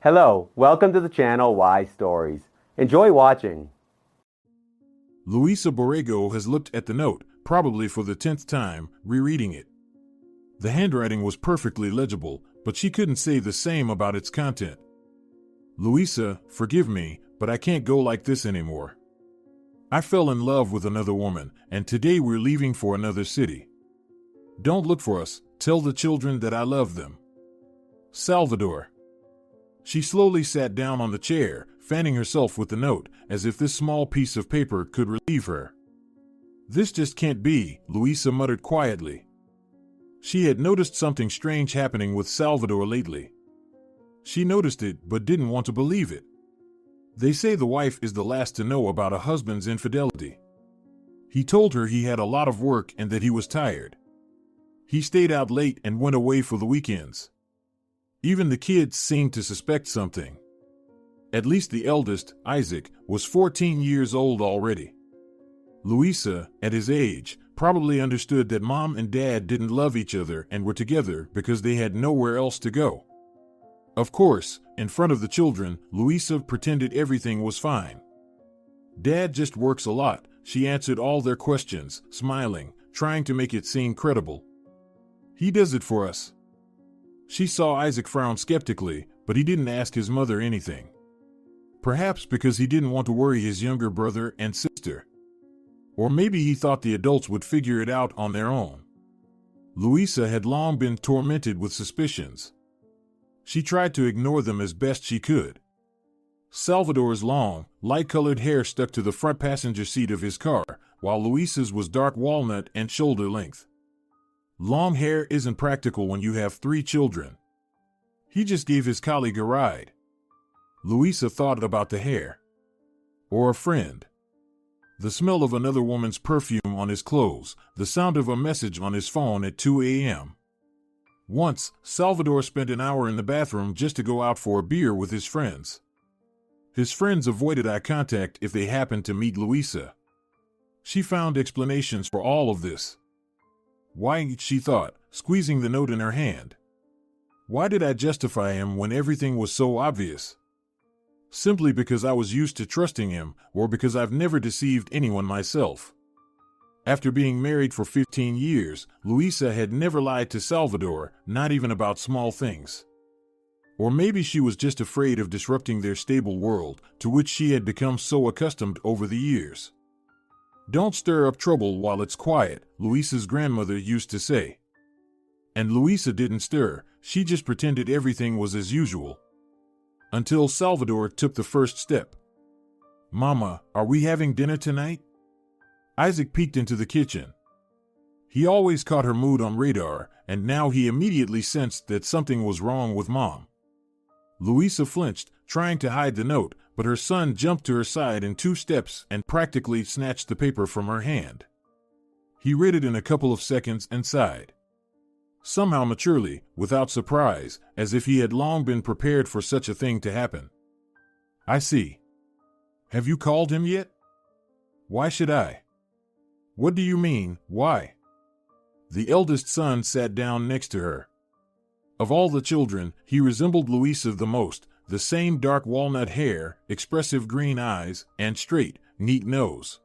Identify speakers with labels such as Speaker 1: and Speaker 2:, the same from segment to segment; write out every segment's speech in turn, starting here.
Speaker 1: Hello, welcome to the channel Why Stories. Enjoy watching.
Speaker 2: Luisa Borrego has looked at the note, probably for the 10th time, rereading it. The handwriting was perfectly legible, but she couldn't say the same about its content. Luisa, forgive me, but I can't go like this anymore. I fell in love with another woman, and today we're leaving for another city. Don't look for us, tell the children that I love them. Salvador. She slowly sat down on the chair, fanning herself with the note, as if this small piece of paper could relieve her. This just can't be, Luisa muttered quietly. She had noticed something strange happening with Salvador lately. She noticed it, but didn't want to believe it. They say the wife is the last to know about a husband's infidelity. He told her he had a lot of work and that he was tired. He stayed out late and went away for the weekends. Even the kids seemed to suspect something. At least the eldest, Isaac, was 14 years old already. Luisa, at his age, probably understood that mom and dad didn't love each other and were together because they had nowhere else to go. Of course, in front of the children, Luisa pretended everything was fine. Dad just works a lot, she answered all their questions, smiling, trying to make it seem credible. He does it for us. She saw Isaac frown skeptically, but he didn't ask his mother anything. Perhaps because he didn't want to worry his younger brother and sister. Or maybe he thought the adults would figure it out on their own. Luisa had long been tormented with suspicions. She tried to ignore them as best she could. Salvador's long, light-colored hair stuck to the front passenger seat of his car, while Luisa's was dark walnut and shoulder length. Long hair isn't practical when you have 3 children. He just gave his colleague a ride. Luisa thought about the hair. Or a friend. The smell of another woman's perfume on his clothes, the sound of a message on his phone at 2 a.m. Once, Salvador spent an hour in the bathroom just to go out for a beer with his friends. His friends avoided eye contact if they happened to meet Luisa. She found explanations for all of this. Why, she thought, squeezing the note in her hand. Why did I justify him when everything was so obvious? Simply because I was used to trusting him, or because I've never deceived anyone myself. After being married for 15 years, Luisa had never lied to Salvador, not even about small things. Or maybe she was just afraid of disrupting their stable world, to which she had become so accustomed over the years. Don't stir up trouble while it's quiet, Luisa's grandmother used to say. And Luisa didn't stir, she just pretended everything was as usual. Until Salvador took the first step. Mama, are we having dinner tonight? Isaac peeked into the kitchen. He always caught her mood on radar, and now he immediately sensed that something was wrong with Mom. Luisa flinched, trying to hide the note, but her son jumped to her side in 2 steps and practically snatched the paper from her hand. He read it in a couple of seconds and sighed. Somehow maturely, without surprise, as if he had long been prepared for such a thing to happen. I see. Have you called him yet? Why should I? What do you mean, why? The eldest son sat down next to her. Of all the children, he resembled Luisa the most, the same dark walnut hair, expressive green eyes, and straight, neat nose.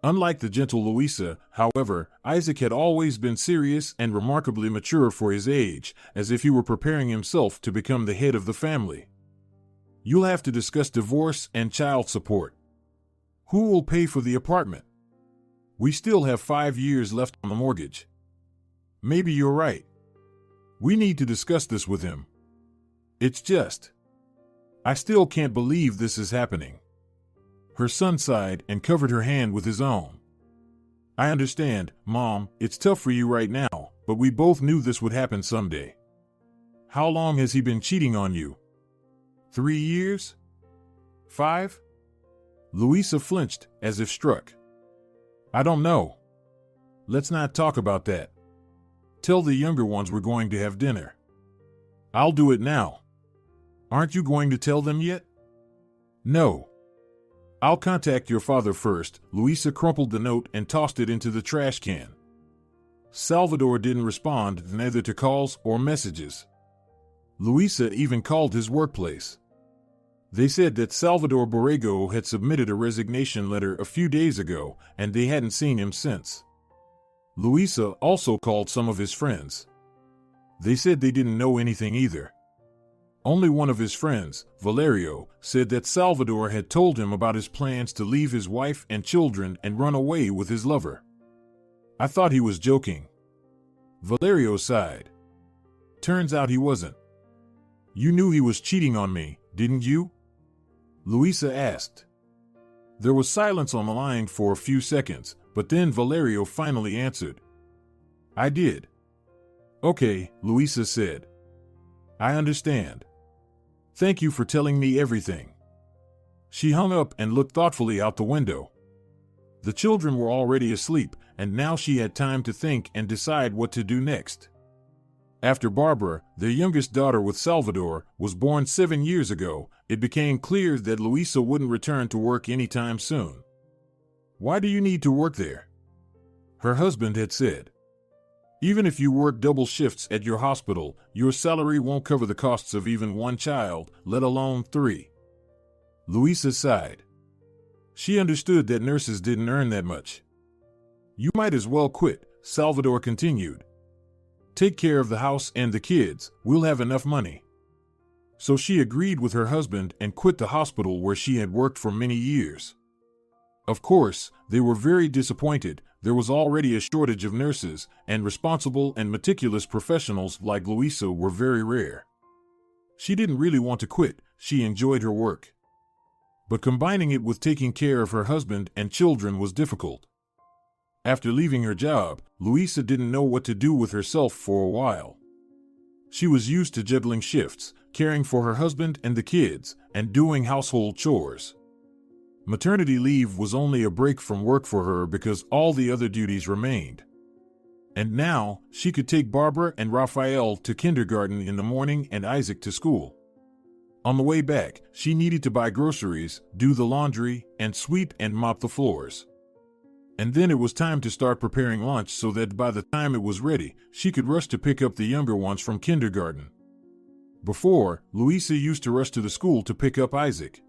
Speaker 2: Unlike the gentle Luisa, however, Isaac had always been serious and remarkably mature for his age, as if he were preparing himself to become the head of the family. You'll have to discuss divorce and child support. Who will pay for the apartment? We still have 5 years left on the mortgage. Maybe you're right. We need to discuss this with him. It's just... I still can't believe this is happening. Her son sighed and covered her hand with his own. I understand, Mom, it's tough for you right now, but we both knew this would happen someday. How long has he been cheating on you? 3 years? 5? Luisa flinched, as if struck. I don't know. Let's not talk about that. Tell the younger ones we're going to have dinner. I'll do it now. Aren't you going to tell them yet? No. I'll contact your father first. Luisa crumpled the note and tossed it into the trash can. Salvador didn't respond, neither to calls or messages. Luisa even called his workplace. They said that Salvador Borrego had submitted a resignation letter a few days ago and they hadn't seen him since. Luisa also called some of his friends. They said they didn't know anything either. Only one of his friends, Valerio, said that Salvador had told him about his plans to leave his wife and children and run away with his lover. I thought he was joking. Valerio sighed. Turns out he wasn't. You knew he was cheating on me, didn't you? Luisa asked. There was silence on the line for a few seconds, but then Valerio finally answered. I did. Okay, Luisa said. I understand. Thank you for telling me everything. She hung up and looked thoughtfully out the window. The children were already asleep, and now she had time to think and decide what to do next. After Barbara, their youngest daughter with Salvador, was born 7 years ago, it became clear that Luisa wouldn't return to work anytime soon. Why do you need to work there? Her husband had said. Even if you work double shifts at your hospital, your salary won't cover the costs of even one child, let alone 3. Luisa sighed. She understood that nurses didn't earn that much. You might as well quit, Salvador continued. Take care of the house and the kids, we'll have enough money. So she agreed with her husband and quit the hospital where she had worked for many years. Of course, they were very disappointed. There was already a shortage of nurses, and responsible and meticulous professionals like Luisa were very rare. She didn't really want to quit, she enjoyed her work. But combining it with taking care of her husband and children was difficult. After leaving her job, Luisa didn't know what to do with herself for a while. She was used to juggling shifts, caring for her husband and the kids, and doing household chores. Maternity leave was only a break from work for her because all the other duties remained. And now, she could take Barbara and Rafael to kindergarten in the morning and Isaac to school. On the way back, she needed to buy groceries, do the laundry, and sweep and mop the floors. And then it was time to start preparing lunch so that by the time it was ready, she could rush to pick up the younger ones from kindergarten. Before, Luisa used to rush to the school to pick up Isaac.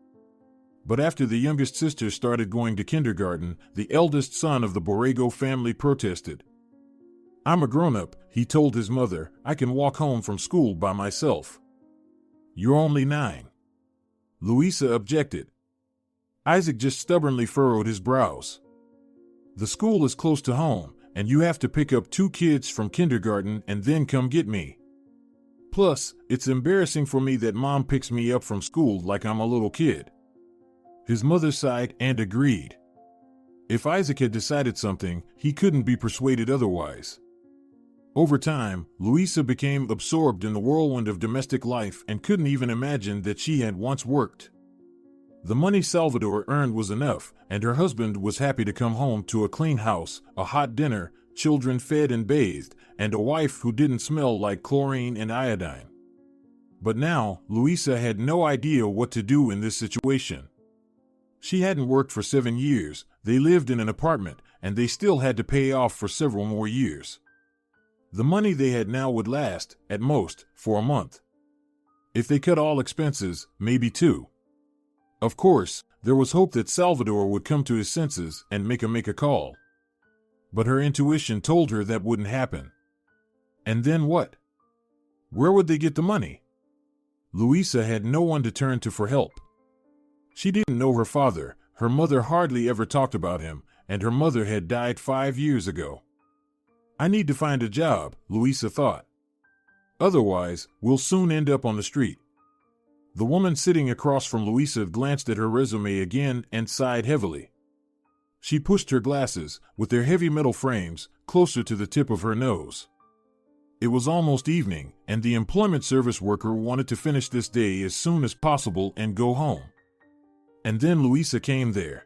Speaker 2: But after the youngest sister started going to kindergarten, the eldest son of the Borrego family protested. I'm a grown-up, he told his mother, I can walk home from school by myself. You're only 9. Luisa objected. Isaac just stubbornly furrowed his brows. The school is close to home, and you have to pick up 2 kids from kindergarten and then come get me. Plus, it's embarrassing for me that mom picks me up from school like I'm a little kid. His mother sighed and agreed. If Isaac had decided something, he couldn't be persuaded otherwise. Over time, Luisa became absorbed in the whirlwind of domestic life and couldn't even imagine that she had once worked. The money Salvador earned was enough, and her husband was happy to come home to a clean house, a hot dinner, children fed and bathed, and a wife who didn't smell like chlorine and iodine. But now, Luisa had no idea what to do in this situation. She hadn't worked for 7 years, they lived in an apartment, and they still had to pay off for several more years. The money they had now would last, at most, for a month. If they cut all expenses, maybe 2. Of course, there was hope that Salvador would come to his senses and make a call. But her intuition told her that wouldn't happen. And then what? Where would they get the money? Luisa had no one to turn to for help. She didn't know her father, her mother hardly ever talked about him, and her mother had died 5 years ago. I need to find a job, Luisa thought. Otherwise, we'll soon end up on the street. The woman sitting across from Luisa glanced at her resume again and sighed heavily. She pushed her glasses, with their heavy metal frames, closer to the tip of her nose. It was almost evening, and the employment service worker wanted to finish this day as soon as possible and go home. And then Luisa came there.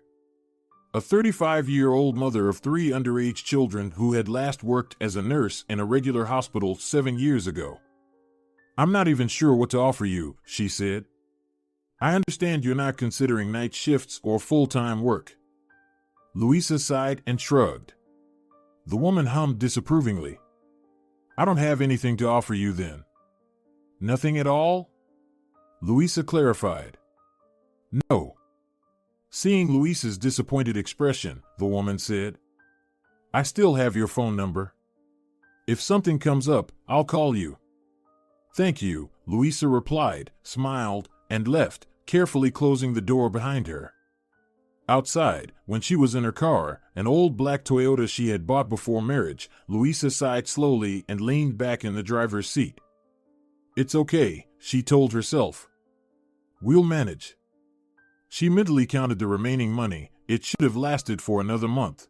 Speaker 2: A 35-year-old mother of 3 underage children who had last worked as a nurse in a regular hospital 7 years ago. I'm not even sure what to offer you, she said. I understand you're not considering night shifts or full-time work. Luisa sighed and shrugged. The woman hummed disapprovingly. I don't have anything to offer you then. Nothing at all? Louisa clarified. No. Seeing Louisa's disappointed expression, the woman said, I still have your phone number. If something comes up, I'll call you. Thank you, Louisa replied, smiled, and left, carefully closing the door behind her. Outside, when she was in her car, an old black Toyota she had bought before marriage, Louisa sighed slowly and leaned back in the driver's seat. It's okay, she told herself. We'll manage. She mentally counted the remaining money. It should have lasted for another month.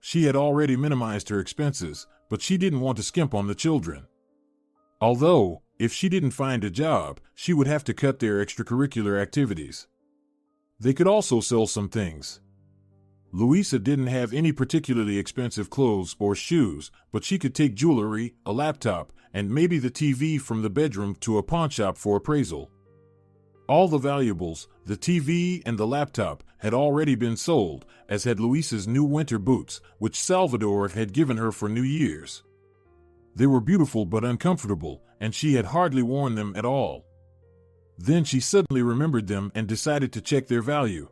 Speaker 2: She had already minimized her expenses, but she didn't want to skimp on the children. Although, if she didn't find a job, she would have to cut their extracurricular activities. They could also sell some things. Louisa didn't have any particularly expensive clothes or shoes, but she could take jewelry, a laptop, and maybe the TV from the bedroom to a pawnshop for appraisal. All the valuables, the TV and the laptop, had already been sold, as had Louisa's new winter boots, which Salvador had given her for New Year's. They were beautiful but uncomfortable, and she had hardly worn them at all. Then she suddenly remembered them and decided to check their value.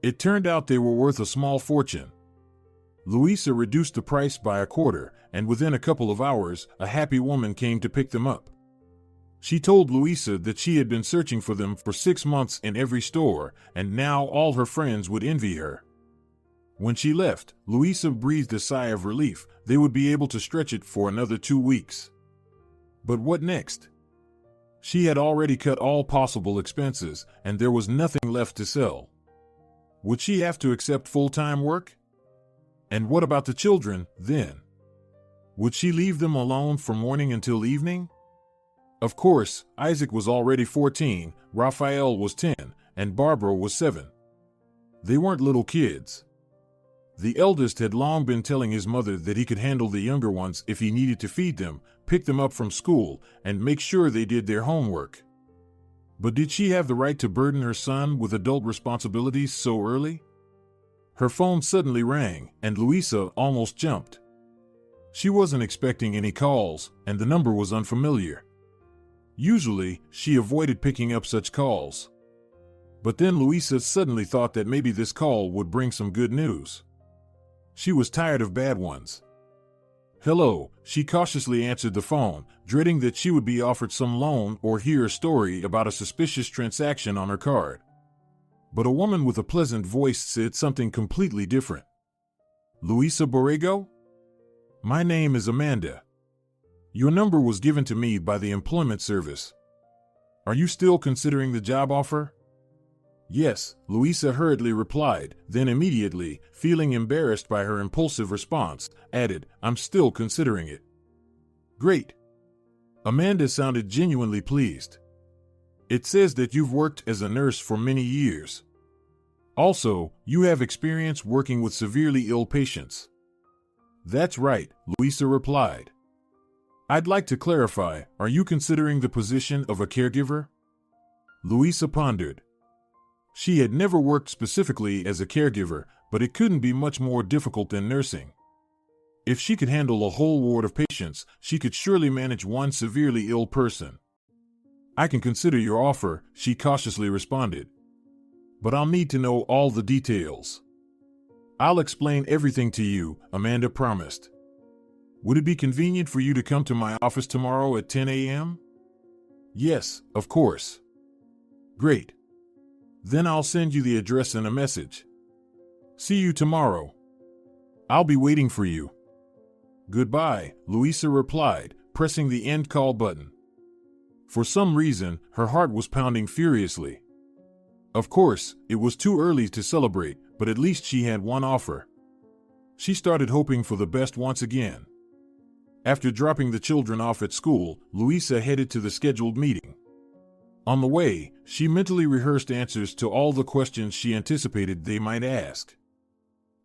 Speaker 2: It turned out they were worth a small fortune. Louisa reduced the price by a quarter, and within a couple of hours, a happy woman came to pick them up. She told Louisa that she had been searching for them for 6 months in every store, and now all her friends would envy her. When she left, Louisa breathed a sigh of relief. They would be able to stretch it for another 2 weeks. But what next? She had already cut all possible expenses, and there was nothing left to sell. Would she have to accept full-time work? And what about the children, then? Would she leave them alone from morning until evening? Of course, Isaac was already 14, Raphael was 10, and Barbara was 7. They weren't little kids. The eldest had long been telling his mother that he could handle the younger ones if he needed to feed them, pick them up from school, and make sure they did their homework. But did she have the right to burden her son with adult responsibilities so early? Her phone suddenly rang, and Louisa almost jumped. She wasn't expecting any calls, and the number was unfamiliar. Usually, she avoided picking up such calls. But then Louisa suddenly thought that maybe this call would bring some good news. She was tired of bad ones. Hello, she cautiously answered the phone, dreading that she would be offered some loan or hear a story about a suspicious transaction on her card. But a woman with a pleasant voice said something completely different. Louisa Borrego? My name is Amanda. Your number was given to me by the employment service. Are you still considering the job offer? Yes, Louisa hurriedly replied, then immediately, feeling embarrassed by her impulsive response, added, I'm still considering it. Great. Amanda sounded genuinely pleased. It says that you've worked as a nurse for many years. Also, you have experience working with severely ill patients. That's right, Louisa replied. I'd like to clarify, are you considering the position of a caregiver? Louisa pondered. She had never worked specifically as a caregiver, but it couldn't be much more difficult than nursing. If she could handle a whole ward of patients, she could surely manage one severely ill person. I can consider your offer, she cautiously responded. But I'll need to know all the details. I'll explain everything to you, Amanda promised. Would it be convenient for you to come to my office tomorrow at 10 a.m.? Yes, of course. Great. Then I'll send you the address and a message. See you tomorrow. I'll be waiting for you. Goodbye, Louisa replied, pressing the end call button. For some reason, her heart was pounding furiously. Of course, it was too early to celebrate, but at least she had one offer. She started hoping for the best once again. After dropping the children off at school, Louisa headed to the scheduled meeting. On the way, she mentally rehearsed answers to all the questions she anticipated they might ask.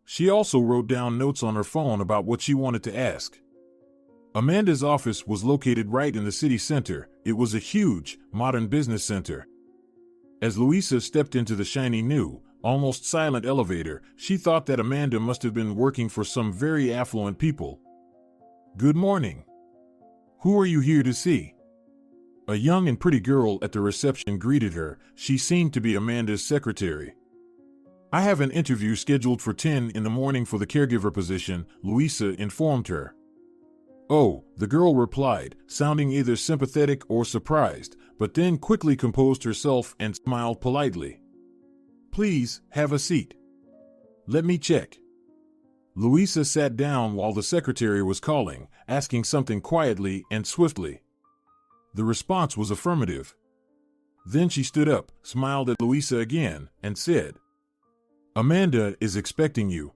Speaker 2: She also wrote down notes on her phone about what she wanted to ask. Amanda's office was located right in the city center. It was a huge, modern business center. As Louisa stepped into the shiny new, almost silent elevator, she thought that Amanda must have been working for some very affluent people. Good morning. Who are you here to see? A young and pretty girl at the reception greeted her. She seemed to be Amanda's secretary. "I have an interview scheduled for 10 in the morning for the caregiver position," Louisa informed her. "Oh," the girl replied, sounding either sympathetic or surprised, but then quickly composed herself and smiled politely. "Please, have a seat. Let me check." Louisa sat down while the secretary was calling, asking something quietly and swiftly. The response was affirmative. Then she stood up, smiled at Louisa again, and said, "Amanda is expecting you.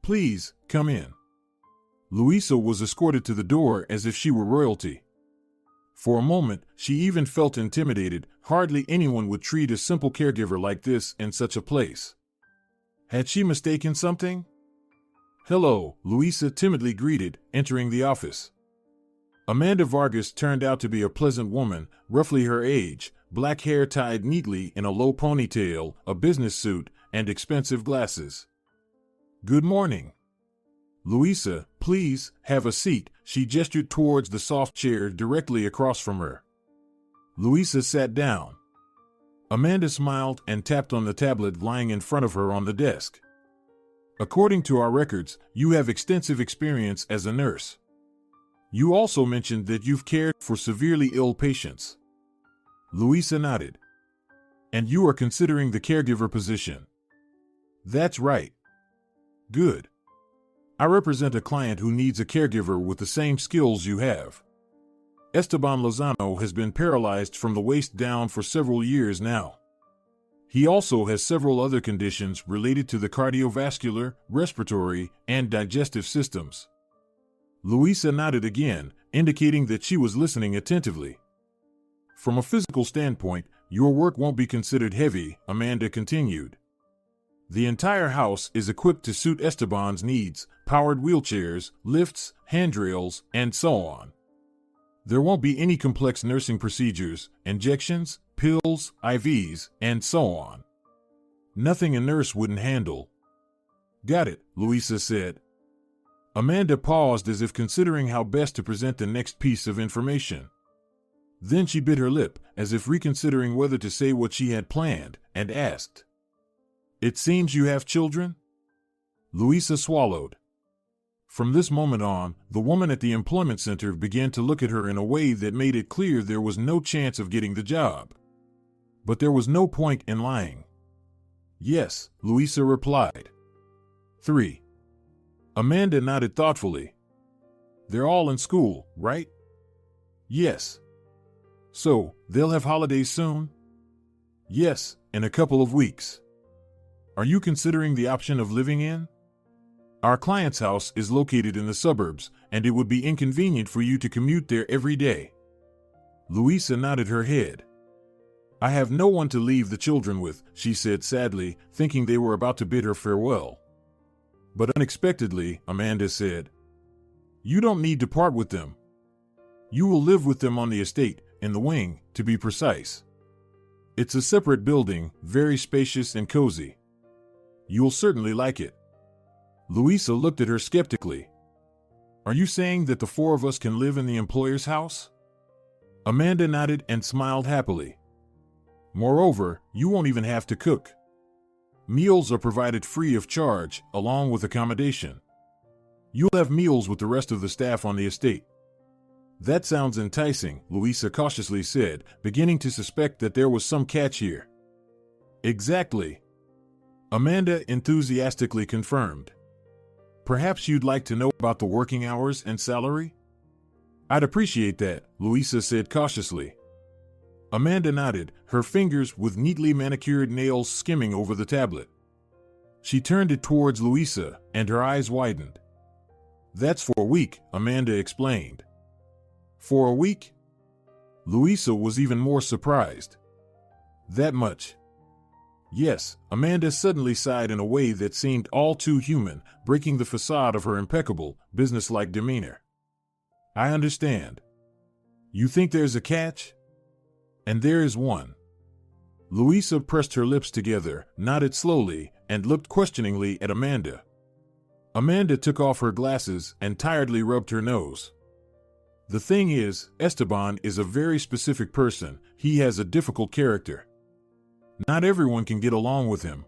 Speaker 2: Please, come in." Louisa was escorted to the door as if she were royalty. For a moment, she even felt intimidated. Hardly anyone would treat a simple caregiver like this in such a place. Had she mistaken something? "Hello," Louisa timidly greeted, entering the office. Amanda Vargas turned out to be a pleasant woman, roughly her age, black hair tied neatly in a low ponytail, a business suit, and expensive glasses. "Good morning." "Louisa, please, have a seat," she gestured towards the soft chair directly across from her. Louisa sat down. Amanda smiled and tapped on the tablet lying in front of her on the desk. "According to our records, you have extensive experience as a nurse. You also mentioned that you've cared for severely ill patients." Louisa nodded. "And you are considering the caregiver position?" "That's right." "Good. I represent a client who needs a caregiver with the same skills you have. Esteban Lozano has been paralyzed from the waist down for several years now. He also has several other conditions related to the cardiovascular, respiratory, and digestive systems." Louisa nodded again, indicating that she was listening attentively. "From a physical standpoint, your work won't be considered heavy," Amanda continued. "The entire house is equipped to suit Esteban's needs, powered wheelchairs, lifts, handrails, and so on. There won't be any complex nursing procedures, injections, pills, IVs, and so on. Nothing a nurse wouldn't handle." "Got it," Louisa said. Amanda paused as if considering how best to present the next piece of information. Then she bit her lip, as if reconsidering whether to say what she had planned, and asked, "It seems you have children?" Louisa swallowed. From this moment on, the woman at the employment center began to look at her in a way that made it clear there was no chance of getting the job. But there was no point in lying. "Yes," Louisa replied. 3. Amanda nodded thoughtfully. "They're all in school, right?" "Yes." "So, they'll have holidays soon?" "Yes, in a couple of weeks." "Are you considering the option of living in?" "Our client's house is located in the suburbs, and it would be inconvenient for you to commute there every day." Louisa nodded her head. "I have no one to leave the children with," she said sadly, thinking they were about to bid her farewell. But unexpectedly, Amanda said, "You don't need to part with them. You will live with them on the estate, in the wing, to be precise. It's a separate building, very spacious and cozy. You'll certainly like it." Louisa looked at her skeptically. "Are you saying that the four of us can live in the employer's house?" Amanda nodded and smiled happily. "Moreover, you won't even have to cook. Meals are provided free of charge, along with accommodation. You'll have meals with the rest of the staff on the estate." "That sounds enticing," Louisa cautiously said, beginning to suspect that there was some catch here. "Exactly," Amanda enthusiastically confirmed. "Perhaps you'd like to know about the working hours and salary?" "I'd appreciate that," Louisa said cautiously. Amanda nodded, her fingers with neatly manicured nails skimming over the tablet. She turned it towards Louisa, and her eyes widened. "That's for a week," Amanda explained. "For a week?" Louisa was even more surprised. "That much?" "Yes," Amanda suddenly sighed in a way that seemed all too human, breaking the facade of her impeccable, businesslike demeanor. "I understand. You think there's a catch?" "And there is one." Louisa pressed her lips together, nodded slowly, and looked questioningly at Amanda. Amanda took off her glasses and tiredly rubbed her nose. The thing is, Esteban is a very specific person. He has a difficult character. Not everyone can get along with him.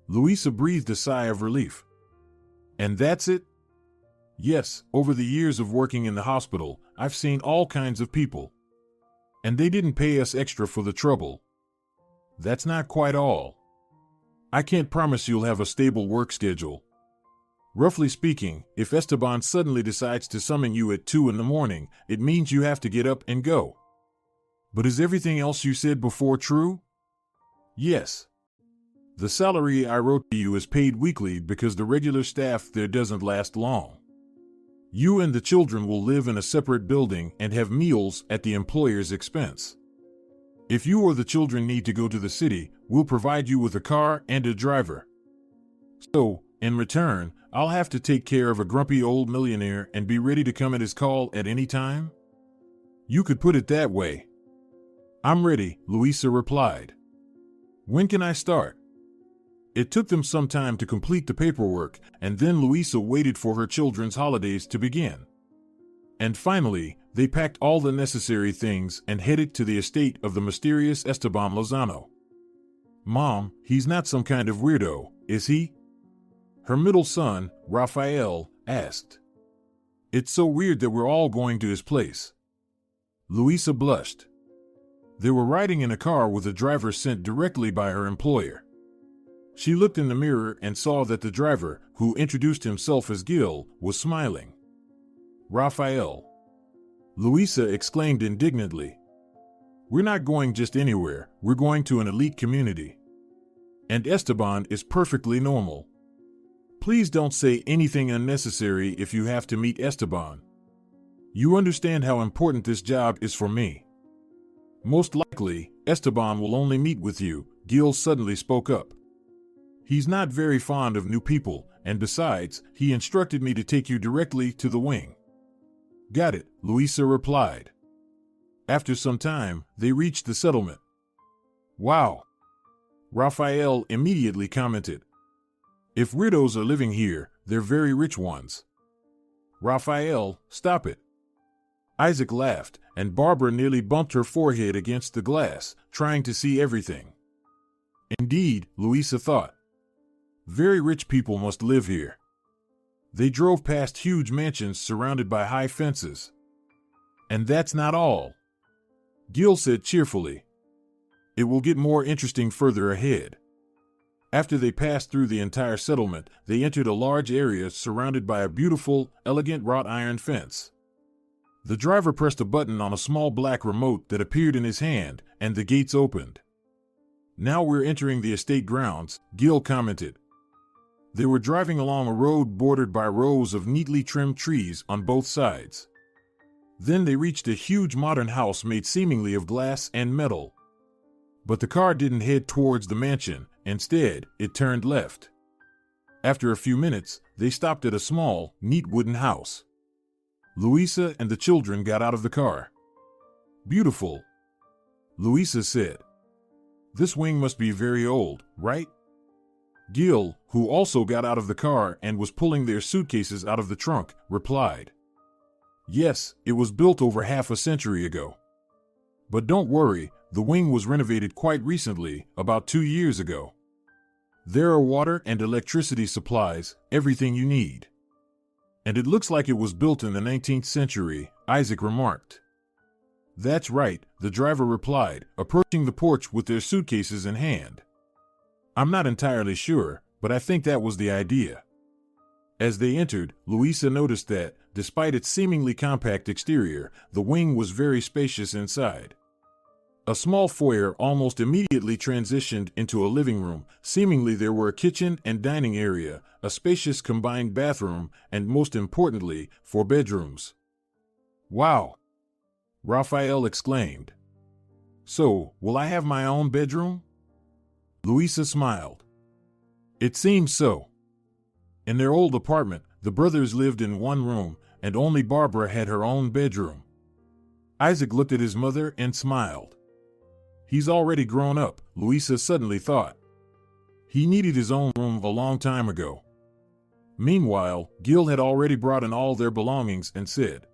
Speaker 2: Luisa breathed a sigh of relief. And that's it? Yes, over the years of working in the hospital, I've seen all kinds of people. And they didn't pay us extra for the trouble. That's not quite all. I can't promise you'll have a stable work schedule. Roughly speaking, if Esteban suddenly decides to summon you at 2 in the morning, it means you have to get up and go. But is everything else you said before true? Yes. The salary I wrote to you is paid weekly because the regular staff there doesn't last long. You and the children will live in a separate building and have meals at the employer's expense. If you or the children need to go to the city, we'll provide you with a car and a driver. So, in return, I'll have to take care of a grumpy old millionaire and be ready to come at his call at any time? You could put it that way. I'm ready, Luisa replied. When can I start? It took them some time to complete the paperwork, and then Luisa waited for her children's holidays to begin. And finally, they packed all the necessary things and headed to the estate of the mysterious Esteban Lozano. Mom, he's not some kind of weirdo, is he? Her middle son, Rafael, asked. It's so weird that we're all going to his place. Luisa blushed. They were riding in a car with a driver sent directly by her employer. She looked in the mirror and saw that the driver, who introduced himself as Gil, was smiling. Rafael. Luisa exclaimed indignantly. We're not going just anywhere, we're going to an elite community. And Esteban is perfectly normal. Please don't say anything unnecessary if you have to meet Esteban. You understand how important this job is for me. Most likely, Esteban will only meet with you, Gil suddenly spoke up. He's not very fond of new people, and besides, he instructed me to take you directly to the wing. Got it, Luisa replied. After some time, they reached the settlement. Wow! Rafael immediately commented. If weirdos are living here, they're very rich ones. Rafael, stop it. Isaac laughed, and Barbara nearly bumped her forehead against the glass, trying to see everything. Indeed, Luisa thought. Very rich people must live here. They drove past huge mansions surrounded by high fences. And that's not all. Gil said cheerfully. It will get more interesting further ahead. After they passed through the entire settlement, they entered a large area surrounded by a beautiful, elegant wrought iron fence. The driver pressed a button on a small black remote that appeared in his hand, and the gates opened. Now we're entering the estate grounds, Gil commented. They were driving along a road bordered by rows of neatly trimmed trees on both sides. Then they reached a huge modern house made seemingly of glass and metal. But the car didn't head towards the mansion, instead, it turned left. After a few minutes, they stopped at a small, neat wooden house. Luisa and the children got out of the car. Beautiful, Luisa said. This wing must be very old, right? Gil, who also got out of the car and was pulling their suitcases out of the trunk, replied. Yes, it was built over half a century ago. But don't worry, the wing was renovated quite recently, about 2 years ago. There are water and electricity supplies, everything you need. And it looks like it was built in the 19th century, Isaac remarked. That's right, the driver replied, approaching the porch with their suitcases in hand. I'm not entirely sure, but I think that was the idea. As they entered, Luisa noticed that, despite its seemingly compact exterior, the wing was very spacious inside. A small foyer almost immediately transitioned into a living room. Seemingly there were a kitchen and dining area, a spacious combined bathroom, and most importantly, 4 bedrooms. Wow! Rafael exclaimed. So, will I have my own bedroom? Luisa smiled. It seems so. In their old apartment, the brothers lived in one room, and only Barbara had her own bedroom. Isaac looked at his mother and smiled. He's already grown up, Luisa suddenly thought. He needed his own room a long time ago. Meanwhile, Gil had already brought in all their belongings and said,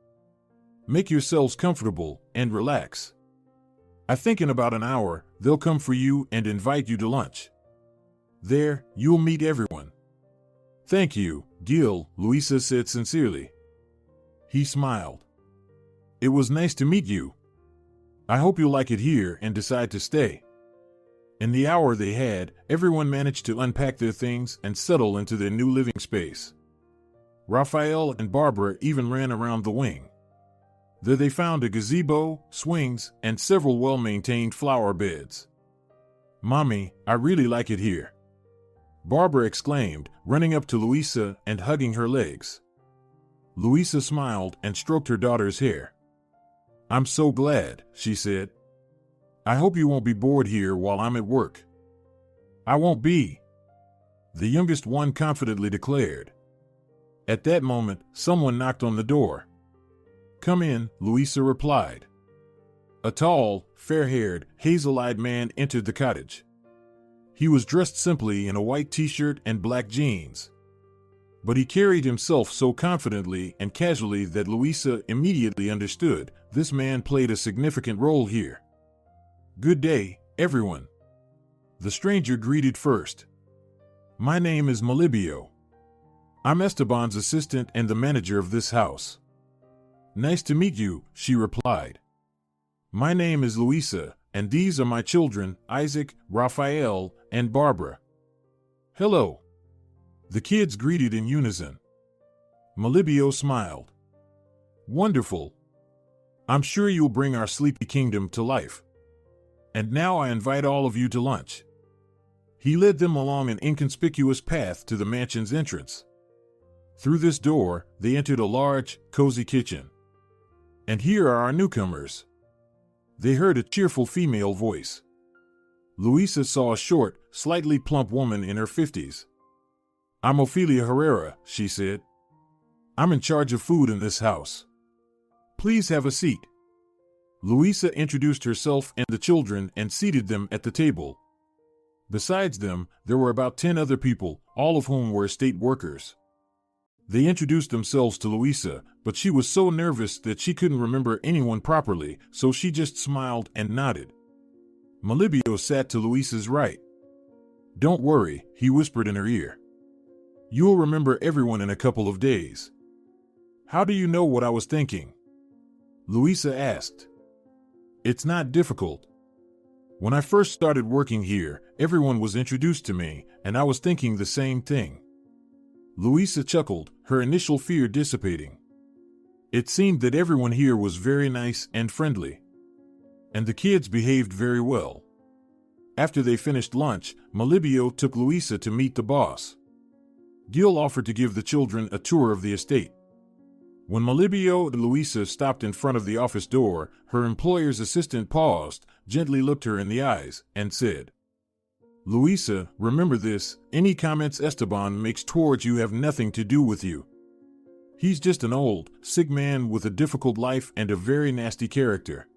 Speaker 2: Make yourselves comfortable and relax. I think in about an hour, they'll come for you and invite you to lunch. There, you'll meet everyone. Thank you, Gil, Louisa said sincerely. He smiled. It was nice to meet you. I hope you'll like it here and decide to stay. In the hour they had, everyone managed to unpack their things and settle into their new living space. Raphael and Barbara even ran around the wing. There they found a gazebo, swings, and several well-maintained flower beds. Mommy, I really like it here, Barbara exclaimed, running up to Louisa and hugging her legs. Louisa smiled and stroked her daughter's hair. I'm so glad, she said. I hope you won't be bored here while I'm at work. I won't be, the youngest one confidently declared. At that moment, someone knocked on the door. Come in, Louisa replied. A tall, fair-haired, hazel-eyed man entered the cottage. He was dressed simply in a white t-shirt and black jeans. But he carried himself so confidently and casually that Louisa immediately understood this man played a significant role here. Good day, everyone. The stranger greeted first. My name is Melibio. I'm Esteban's assistant and the manager of this house. Nice to meet you, she replied. My name is Louisa, and these are my children, Isaac, Raphael, and Barbara. Hello. The kids greeted in unison. Melibio smiled. Wonderful. I'm sure you'll bring our sleepy kingdom to life. And now I invite all of you to lunch. He led them along an inconspicuous path to the mansion's entrance. Through this door, they entered a large, cozy kitchen. And here are our newcomers. They heard a cheerful female voice. Louisa saw a short, slightly plump woman in her 50s. I'm Ophelia Herrera, she said. I'm in charge of food in this house. Please have a seat. Louisa introduced herself and the children and seated them at the table. Besides them, there were about 10 other people, all of whom were estate workers. They introduced themselves to Louisa, but she was so nervous that she couldn't remember anyone properly, so she just smiled and nodded. Melibio sat to Louisa's right. Don't worry, he whispered in her ear. You'll remember everyone in a couple of days. How do you know what I was thinking? Louisa asked. It's not difficult. When I first started working here, everyone was introduced to me, and I was thinking the same thing. Louisa chuckled, her initial fear dissipating. It seemed that everyone here was very nice and friendly. And the kids behaved very well. After they finished lunch, Melibio took Louisa to meet the boss. Gil offered to give the children a tour of the estate. When Melibio and Louisa stopped in front of the office door, her employer's assistant paused, gently looked her in the eyes, and said, Louisa, remember this, any comments Esteban makes towards you have nothing to do with you. He's just an old, sick man with a difficult life and a very nasty character.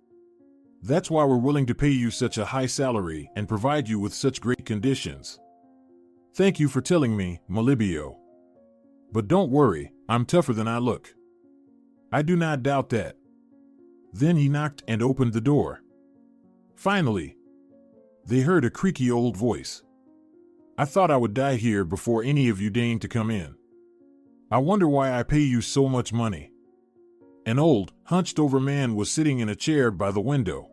Speaker 2: That's why we're willing to pay you such a high salary and provide you with such great conditions. Thank you for telling me, Melibio. But don't worry, I'm tougher than I look. I do not doubt that. Then he knocked and opened the door. Finally, they heard a creaky old voice. I thought I would die here before any of you deigned to come in. I wonder why I pay you so much money. An old, hunched-over man was sitting in a chair by the window.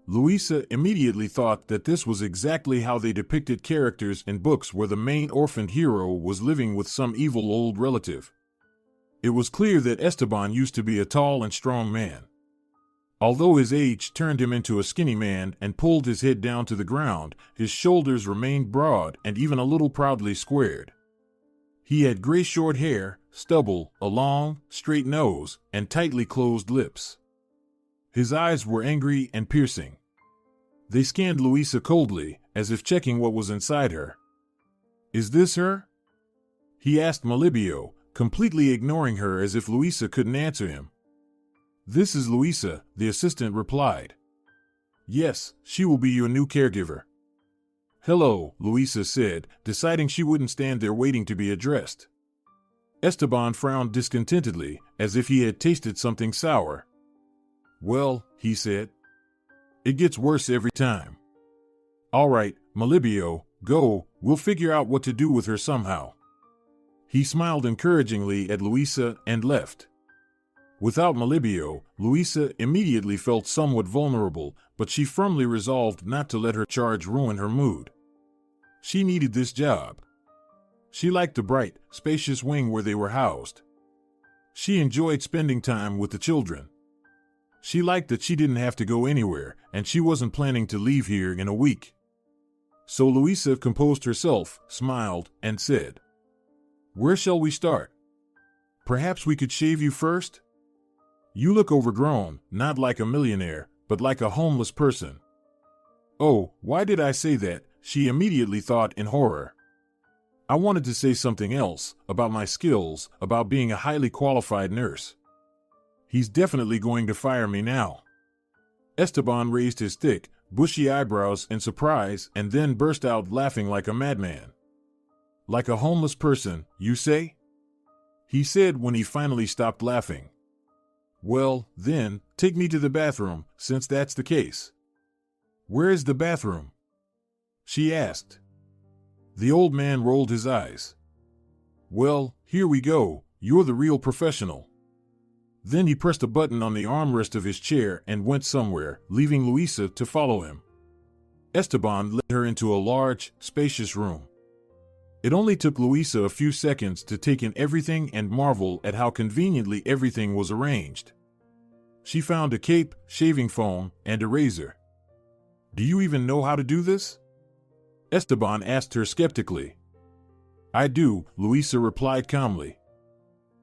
Speaker 2: Louisa immediately thought that this was exactly how they depicted characters in books where the main orphaned hero was living with some evil old relative. It was clear that Esteban used to be a tall and strong man. Although his age turned him into a skinny man and pulled his head down to the ground, his shoulders remained broad and even a little proudly squared. He had gray short hair, stubble, a long, straight nose, and tightly closed lips. His eyes were angry and piercing. They scanned Louisa coldly, as if checking what was inside her. Is this her? He asked Melibio, completely ignoring her as if Louisa couldn't answer him. This is Louisa, the assistant replied. Yes, she will be your new caregiver. Hello, Louisa said, deciding she wouldn't stand there waiting to be addressed. Esteban frowned discontentedly, as if he had tasted something sour. Well, he said, it gets worse every time. All right, Malibio, go, we'll figure out what to do with her somehow. He smiled encouragingly at Luisa and left. Without Malibio, Luisa immediately felt somewhat vulnerable, but she firmly resolved not to let her charge ruin her mood. She needed this job. She liked the bright, spacious wing where they were housed. She enjoyed spending time with the children. She liked that she didn't have to go anywhere, and she wasn't planning to leave here in a week. So Luisa composed herself, smiled, and said, "Where shall we start? Perhaps we could shave you first? You look overgrown, not like a millionaire, but like a homeless person." Oh, why did I say that? She immediately thought in horror. I wanted to say something else, about my skills, about being a highly qualified nurse. He's definitely going to fire me now. Esteban raised his thick, bushy eyebrows in surprise and then burst out laughing like a madman. Like a homeless person, you say? He said when he finally stopped laughing. Well, then, take me to the bathroom, since that's the case. Where is the bathroom? She asked. The old man rolled his eyes. Well, here we go, you're the real professional. Then he pressed a button on the armrest of his chair and went somewhere, leaving Luisa to follow him. Esteban led her into a large, spacious room. It only took Luisa a few seconds to take in everything and marvel at how conveniently everything was arranged. She found a cape, shaving foam, and a razor. Do you even know how to do this? Esteban asked her skeptically. I do, Luisa replied calmly.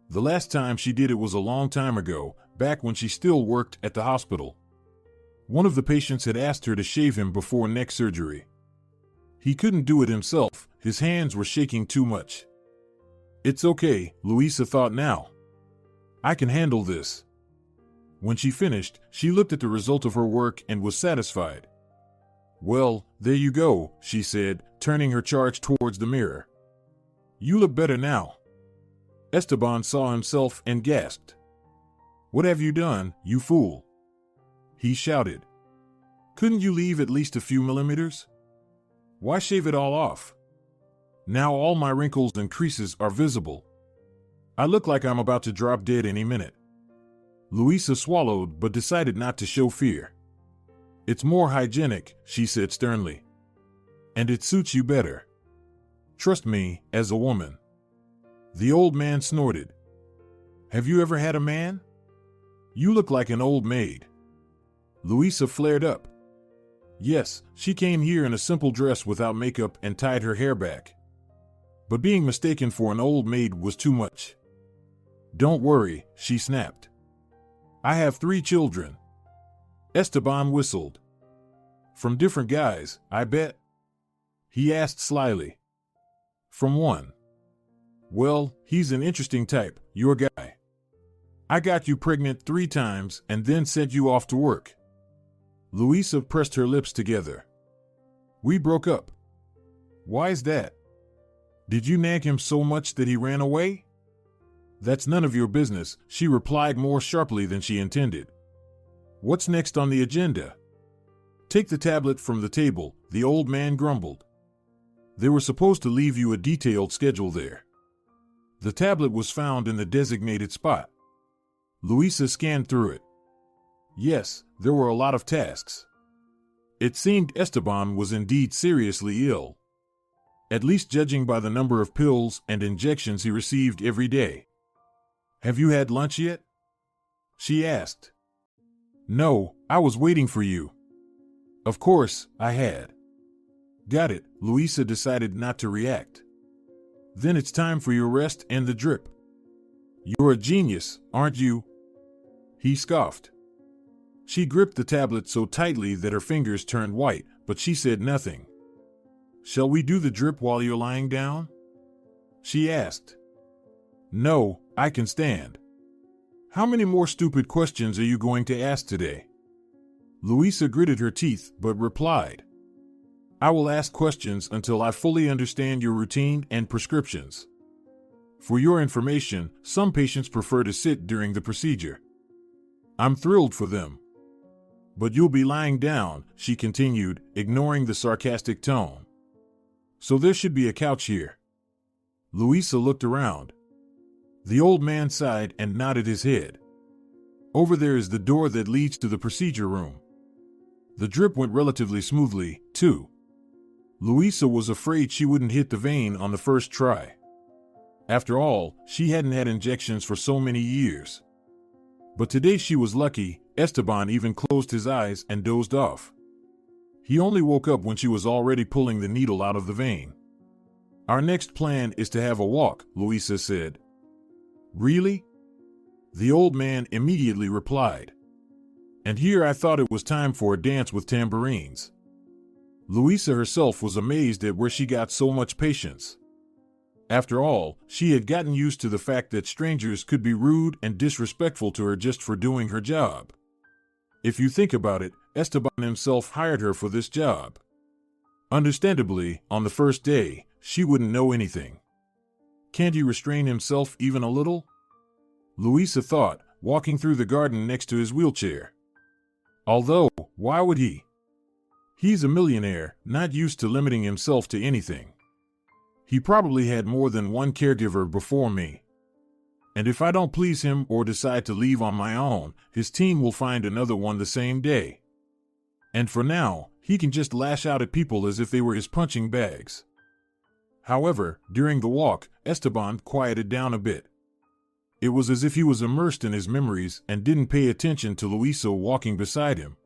Speaker 2: The last time she did it was a long time ago, back when she still worked at the hospital. One of the patients had asked her to shave him before neck surgery. He couldn't do it himself, his hands were shaking too much. It's okay, Luisa thought now. I can handle this. When she finished, she looked at the result of her work and was satisfied. Well, there you go, she said, turning her charge towards the mirror. You look better now. Esteban saw himself and gasped. What have you done, you fool? He shouted. Couldn't you leave at least a few millimeters? Why shave it all off? Now all my wrinkles and creases are visible. I look like I'm about to drop dead any minute. Luisa swallowed but decided not to show fear. It's more hygienic, she said sternly. And it suits you better. Trust me, as a woman. The old man snorted. Have you ever had a man? You look like an old maid. Luisa flared up. Yes, she came here in a simple dress without makeup and tied her hair back. But being mistaken for an old maid was too much. Don't worry, she snapped. I have 3 children. Esteban whistled. From different guys, I bet? He asked slyly. From one. Well, he's an interesting type, your guy. I got you pregnant 3 times and then sent you off to work. Luisa pressed her lips together. We broke up. Why's that? Did you nag him so much that he ran away? That's none of your business, she replied more sharply than she intended. What's next on the agenda? Take the tablet from the table, the old man grumbled. They were supposed to leave you a detailed schedule there. The tablet was found in the designated spot. Luisa scanned through it. Yes, there were a lot of tasks. It seemed Esteban was indeed seriously ill. At least judging by the number of pills and injections he received every day. Have you had lunch yet? She asked. No, I was waiting for you. Of course, I had. Got it, Luisa decided not to react. Then it's time for your rest and the drip. You're a genius, aren't you? He scoffed. She gripped the tablet so tightly that her fingers turned white, but she said nothing. Shall we do the drip while you're lying down? She asked. No, I can stand. How many more stupid questions are you going to ask today? Luisa gritted her teeth but replied. I will ask questions until I fully understand your routine and prescriptions. For your information, some patients prefer to sit during the procedure. I'm thrilled for them. But you'll be lying down, she continued, ignoring the sarcastic tone. So there should be a couch here. Louisa looked around. The old man sighed and nodded his head. Over there is the door that leads to the procedure room. The drip went relatively smoothly, too. Louisa was afraid she wouldn't hit the vein on the first try. After all, she hadn't had injections for so many years. But today she was lucky. Esteban even closed his eyes and dozed off. He only woke up when she was already pulling the needle out of the vein. Our next plan is to have a walk, Louisa said. Really? The old man immediately replied. And here I thought it was time for a dance with tambourines. Louisa herself was amazed at where she got so much patience. After all, she had gotten used to the fact that strangers could be rude and disrespectful to her just for doing her job. If you think about it, Esteban himself hired her for this job. Understandably, on the first day, she wouldn't know anything. Can't he restrain himself even a little? Louisa thought, walking through the garden next to his wheelchair. Although, why would he? He's a millionaire, not used to limiting himself to anything. He probably had more than one caregiver before me. And if I don't please him or decide to leave on my own, his team will find another one the same day. And for now, he can just lash out at people as if they were his punching bags. However, during the walk, Esteban quieted down a bit. It was as if he was immersed in his memories and didn't pay attention to Louisa walking beside him.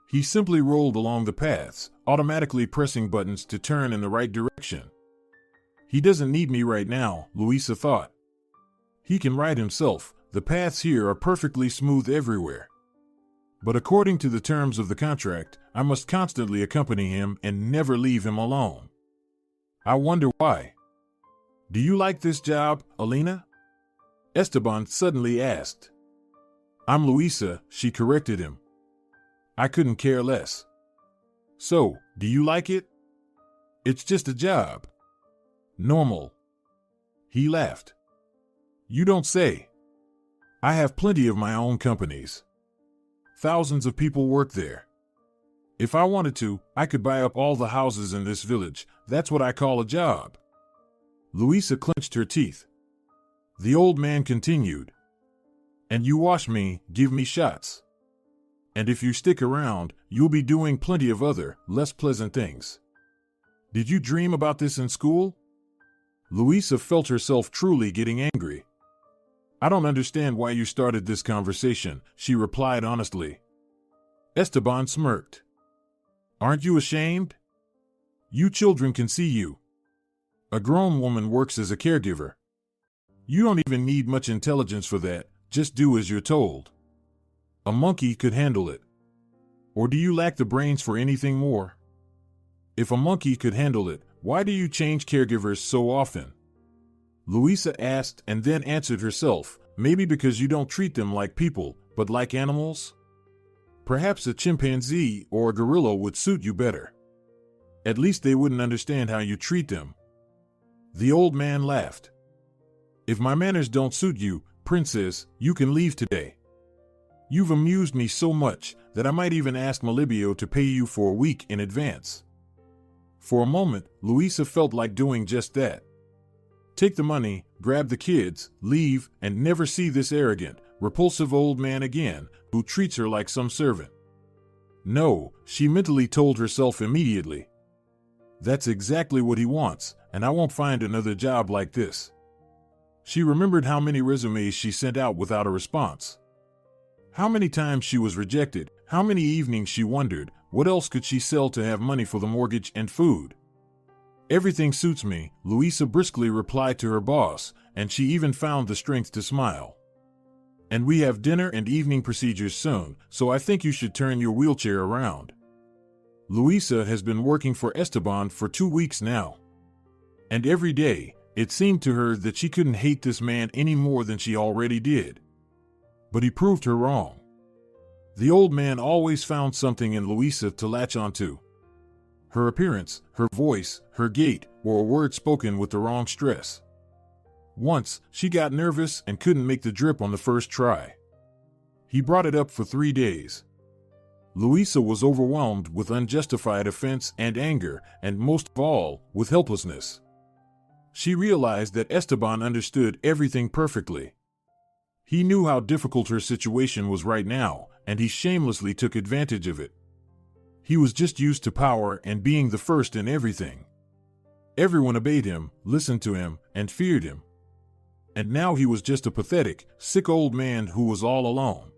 Speaker 2: He simply rolled along the paths, automatically pressing buttons to turn in the right direction. He doesn't need me right now, Louisa thought. He can ride himself. The paths here are perfectly smooth everywhere. But according to the terms of the contract, I must constantly accompany him and never leave him alone. I wonder why. Do you like this job, Alina? Esteban suddenly asked. I'm Louisa, she corrected him. I couldn't care less. So, do you like it? It's just a job. Normal. He laughed. You don't say. I have plenty of my own companies. Thousands of people work there. If I wanted to, I could buy up all the houses in this village. That's what I call a job. Louisa clenched her teeth. The old man continued. And you wash me, give me shots. And if you stick around, you'll be doing plenty of other, less pleasant things. Did you dream about this in school? Louisa felt herself truly getting angry. I don't understand why you started this conversation, she replied honestly. Esteban smirked. Aren't you ashamed? You children can see you. A grown woman works as a caregiver. You don't even need much intelligence for that, just do as you're told. A monkey could handle it. Or do you lack the brains for anything more? If a monkey could handle it, why do you change caregivers so often? Louisa asked and then answered herself, maybe because you don't treat them like people, but like animals? Perhaps a chimpanzee or a gorilla would suit you better. At least they wouldn't understand how you treat them. The old man laughed. If my manners don't suit you, princess, you can leave today. You've amused me so much that I might even ask Malibio to pay you for a week in advance. For a moment, Louisa felt like doing just that. Take the money, grab the kids, leave, and never see this arrogant, repulsive old man again, who treats her like some servant. No, she mentally told herself immediately. That's exactly what he wants, and I won't find another job like this. She remembered how many resumes she sent out without a response. How many times she was rejected, how many evenings she wondered, what else could she sell to have money for the mortgage and food? Everything suits me, Louisa briskly replied to her boss, and she even found the strength to smile. And we have dinner and evening procedures soon, so I think you should turn your wheelchair around. Louisa has been working for Esteban for 2 weeks now. And every day, it seemed to her that she couldn't hate this man any more than she already did. But he proved her wrong. The old man always found something in Louisa to latch onto. Her appearance, her voice, her gait, or a word spoken with the wrong stress. Once, she got nervous and couldn't make the drip on the first try. He brought it up for 3 days. Luisa was overwhelmed with unjustified offense and anger, and most of all, with helplessness. She realized that Esteban understood everything perfectly. He knew how difficult her situation was right now, and he shamelessly took advantage of it. He was just used to power and being the first in everything. Everyone obeyed him, listened to him, and feared him. And now he was just a pathetic, sick old man who was all alone.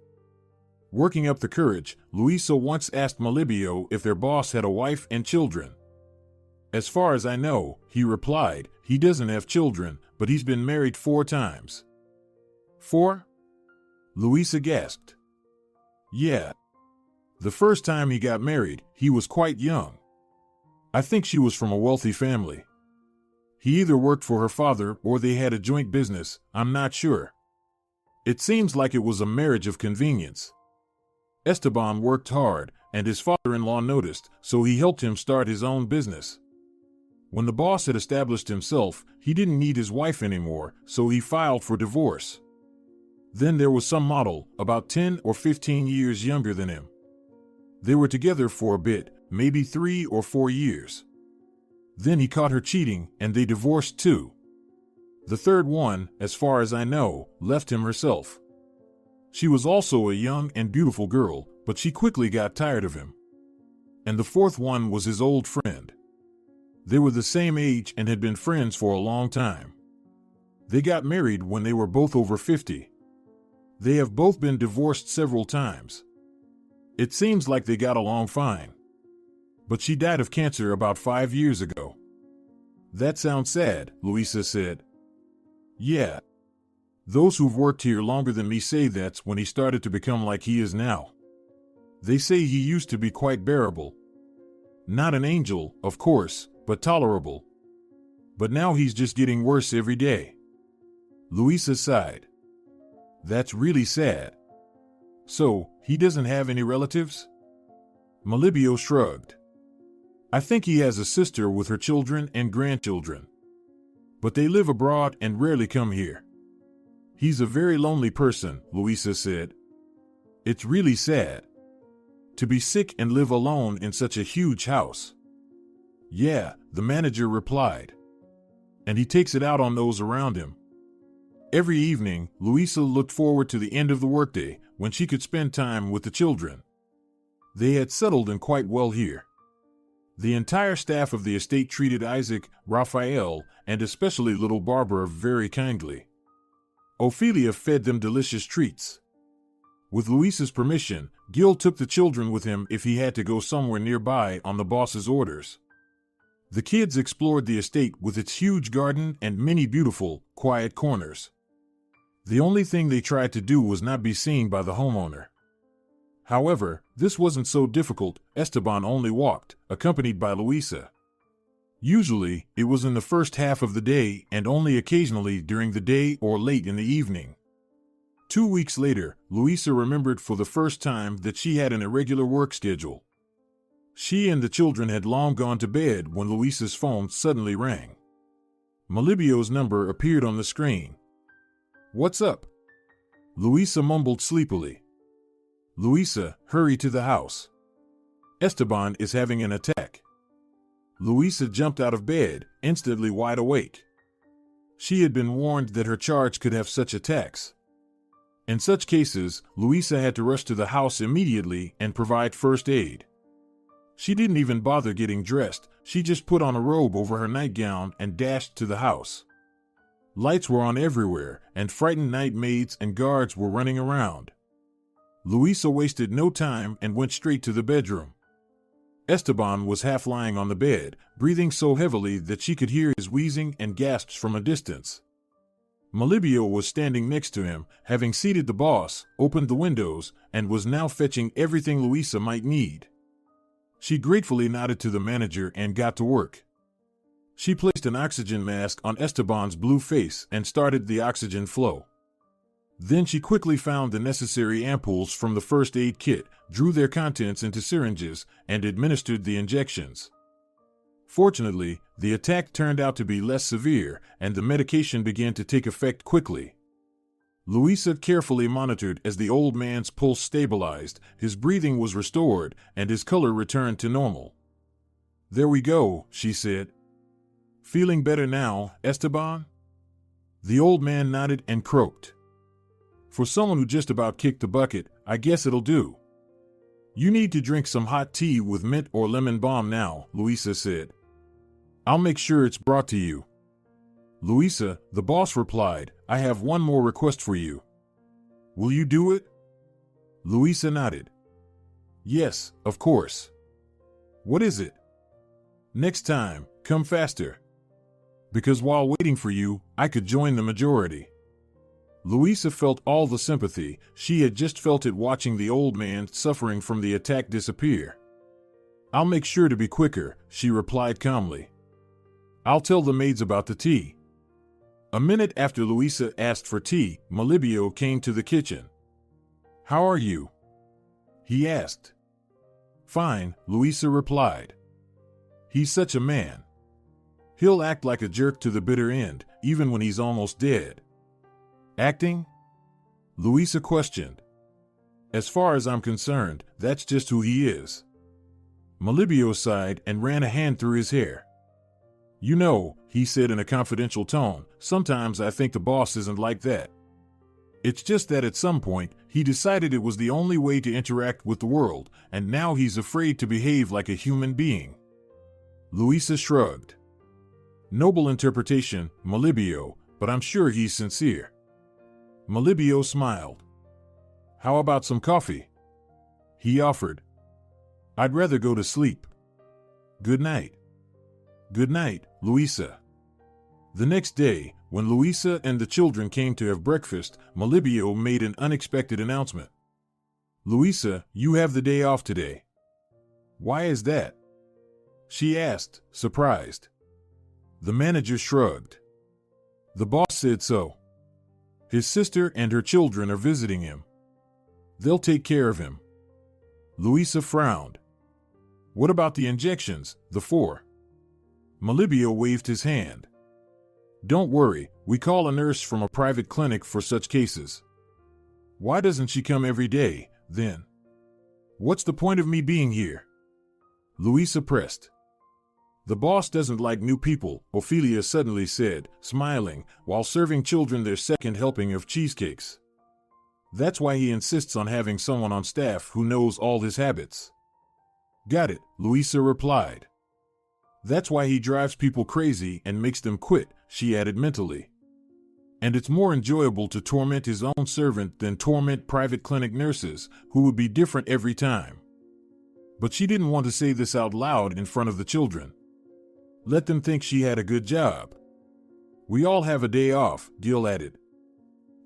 Speaker 2: Working up the courage, Luisa once asked Malibio if their boss had a wife and children. As far as I know, he replied, he doesn't have children, but he's been married 4 times. 4? Luisa gasped. Yeah. The first time he got married, he was quite young. I think she was from a wealthy family. He either worked for her father or they had a joint business, I'm not sure. It seems like it was a marriage of convenience. Esteban worked hard, and his father-in-law noticed, so he helped him start his own business. When the boss had established himself, he didn't need his wife anymore, so he filed for divorce. Then there was some model, about 10 or 15 years younger than him. They were together for a bit, maybe 3 or 4 years. Then he caught her cheating, and they divorced too. The third one, as far as I know, left him herself. She was also a young and beautiful girl, but she quickly got tired of him. And the fourth one was his old friend. They were the same age and had been friends for a long time. They got married when they were both over 50. They have both been divorced several times. It seems like they got along fine. But she died of cancer about 5 years ago. That sounds sad, Luisa said. Yeah. Those who've worked here longer than me say that's when he started to become like he is now. They say he used to be quite bearable. Not an angel, of course, but tolerable. But now he's just getting worse every day. Luisa sighed. That's really sad. So, he doesn't have any relatives? Malibio shrugged. I think he has a sister with her children and grandchildren. But they live abroad and rarely come here. He's a very lonely person, Luisa said. It's really sad. To be sick and live alone in such a huge house. Yeah, the manager replied. And he takes it out on those around him. Every evening, Luisa looked forward to the end of the workday, when she could spend time with the children. They had settled in quite well here. The entire staff of the estate treated Isaac, Raphael, and especially little Barbara very kindly. Ophelia fed them delicious treats. With Luisa's permission, Gil took the children with him if he had to go somewhere nearby on the boss's orders. The kids explored the estate with its huge garden and many beautiful, quiet corners. The only thing they tried to do was not be seen by the homeowner. However, this wasn't so difficult. Esteban only walked, accompanied by Luisa. Usually, it was in the first half of the day and only occasionally during the day or late in the evening. 2 weeks later, Luisa remembered for the first time that she had an irregular work schedule. She and the children had long gone to bed when Luisa's phone suddenly rang. Malibio's number appeared on the screen. What's up? Luisa mumbled sleepily. Luisa, hurry to the house. Esteban is having an attack. Luisa jumped out of bed, instantly wide awake. She had been warned that her charge could have such attacks. In such cases, Luisa had to rush to the house immediately and provide first aid. She didn't even bother getting dressed, she just put on a robe over her nightgown and dashed to the house. Lights were on everywhere, and frightened night maids and guards were running around. Luisa wasted no time and went straight to the bedroom. Esteban was half lying on the bed, breathing so heavily that she could hear his wheezing and gasps from a distance. Malibio was standing next to him, having seated the boss, opened the windows, and was now fetching everything Luisa might need. She gratefully nodded to the manager and got to work. She placed an oxygen mask on Esteban's blue face and started the oxygen flow. Then she quickly found the necessary ampoules from the first aid kit, drew their contents into syringes, and administered the injections. Fortunately, the attack turned out to be less severe, and the medication began to take effect quickly. Louisa carefully monitored as the old man's pulse stabilized, his breathing was restored, and his color returned to normal. "There we go," she said. "Feeling better now, Esteban?" The old man nodded and croaked. "For someone who just about kicked the bucket, I guess it'll do." "You need to drink some hot tea with mint or lemon balm now," Louisa said. "I'll make sure it's brought to you." "Louisa," the boss replied, "I have one more request for you." "Will you do it?" Louisa nodded. "Yes, of course." "What is it?" "Next time, come faster. Because while waiting for you, I could join the majority." Louisa felt all the sympathy. She had just felt it watching the old man suffering from the attack disappear. "I'll make sure to be quicker," she replied calmly. "I'll tell the maids about the tea." A minute after Louisa asked for tea, Melibio came to the kitchen. "How are you?" he asked. "Fine," Louisa replied. "He's such a man. He'll act like a jerk to the bitter end, even when he's almost dead." "Acting?" Louisa questioned. "As far as I'm concerned, that's just who he is." Melibio sighed and ran a hand through his hair. "You know," he said in a confidential tone, "sometimes I think the boss isn't like that. It's just that at some point, he decided it was the only way to interact with the world, and now he's afraid to behave like a human being." Louisa shrugged. "Noble interpretation, Melibio, but I'm sure he's sincere." Melibio smiled. "How about some coffee?" he offered. "I'd rather go to sleep. Good night." "Good night, Louisa." The next day, when Louisa and the children came to have breakfast, Melibio made an unexpected announcement. "Louisa, you have the day off today." "Why is that?" she asked, surprised. The manager shrugged. "The boss said so. His sister and her children are visiting him. They'll take care of him." Louisa frowned. "What about the injections, the 4? Melibio waved his hand. "Don't worry, we call a nurse from a private clinic for such cases." "Why doesn't she come every day, then?" "What's the point of me being here?" Louisa pressed. "The boss doesn't like new people," Ophelia suddenly said, smiling, while serving children their second helping of cheesecakes. "That's why he insists on having someone on staff who knows all his habits." "Got it," Louisa replied. "That's why he drives people crazy and makes them quit," she added mentally. "And it's more enjoyable to torment his own servant than torment private clinic nurses, who would be different every time." But she didn't want to say this out loud in front of the children. Let them think she had a good job. "We all have a day off," Gil added.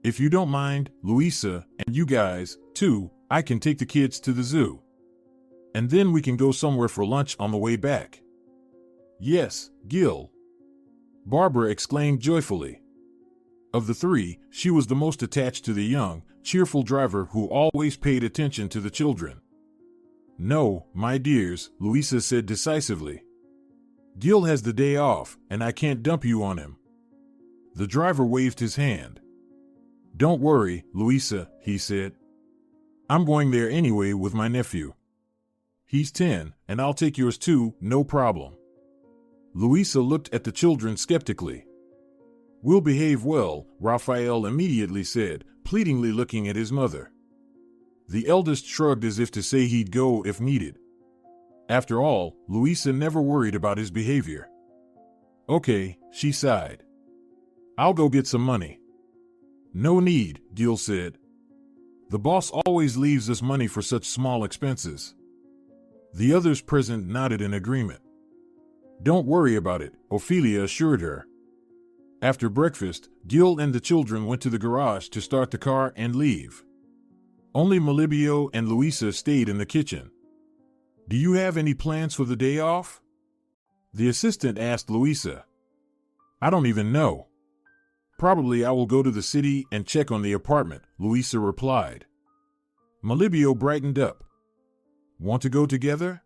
Speaker 2: "If you don't mind, Louisa, and you guys, too, I can take the kids to the zoo. And then we can go somewhere for lunch on the way back." "Yes, Gil," Barbara exclaimed joyfully. Of the three, she was the most attached to the young, cheerful driver who always paid attention to the children. "No, my dears," Louisa said decisively. "Gil has the day off, and I can't dump you on him." The driver waved his hand. "Don't worry, Louisa," he said. "I'm going there anyway with my nephew. He's 10, and I'll take yours too, no problem." Louisa looked at the children skeptically. "We'll behave well," Raphael immediately said, pleadingly looking at his mother. The eldest shrugged as if to say he'd go if needed. After all, Louisa never worried about his behavior. "Okay," she sighed. "I'll go get some money." "No need," Gil said. "The boss always leaves us money for such small expenses." The others present nodded in agreement. "Don't worry about it," Ophelia assured her. After breakfast, Gil and the children went to the garage to start the car and leave. Only Melibio and Louisa stayed in the kitchen. "Do you have any plans for the day off?" the assistant asked Louisa. "I don't even know. Probably I will go to the city and check on the apartment," Louisa replied. Melibio brightened up. "Want to go together?"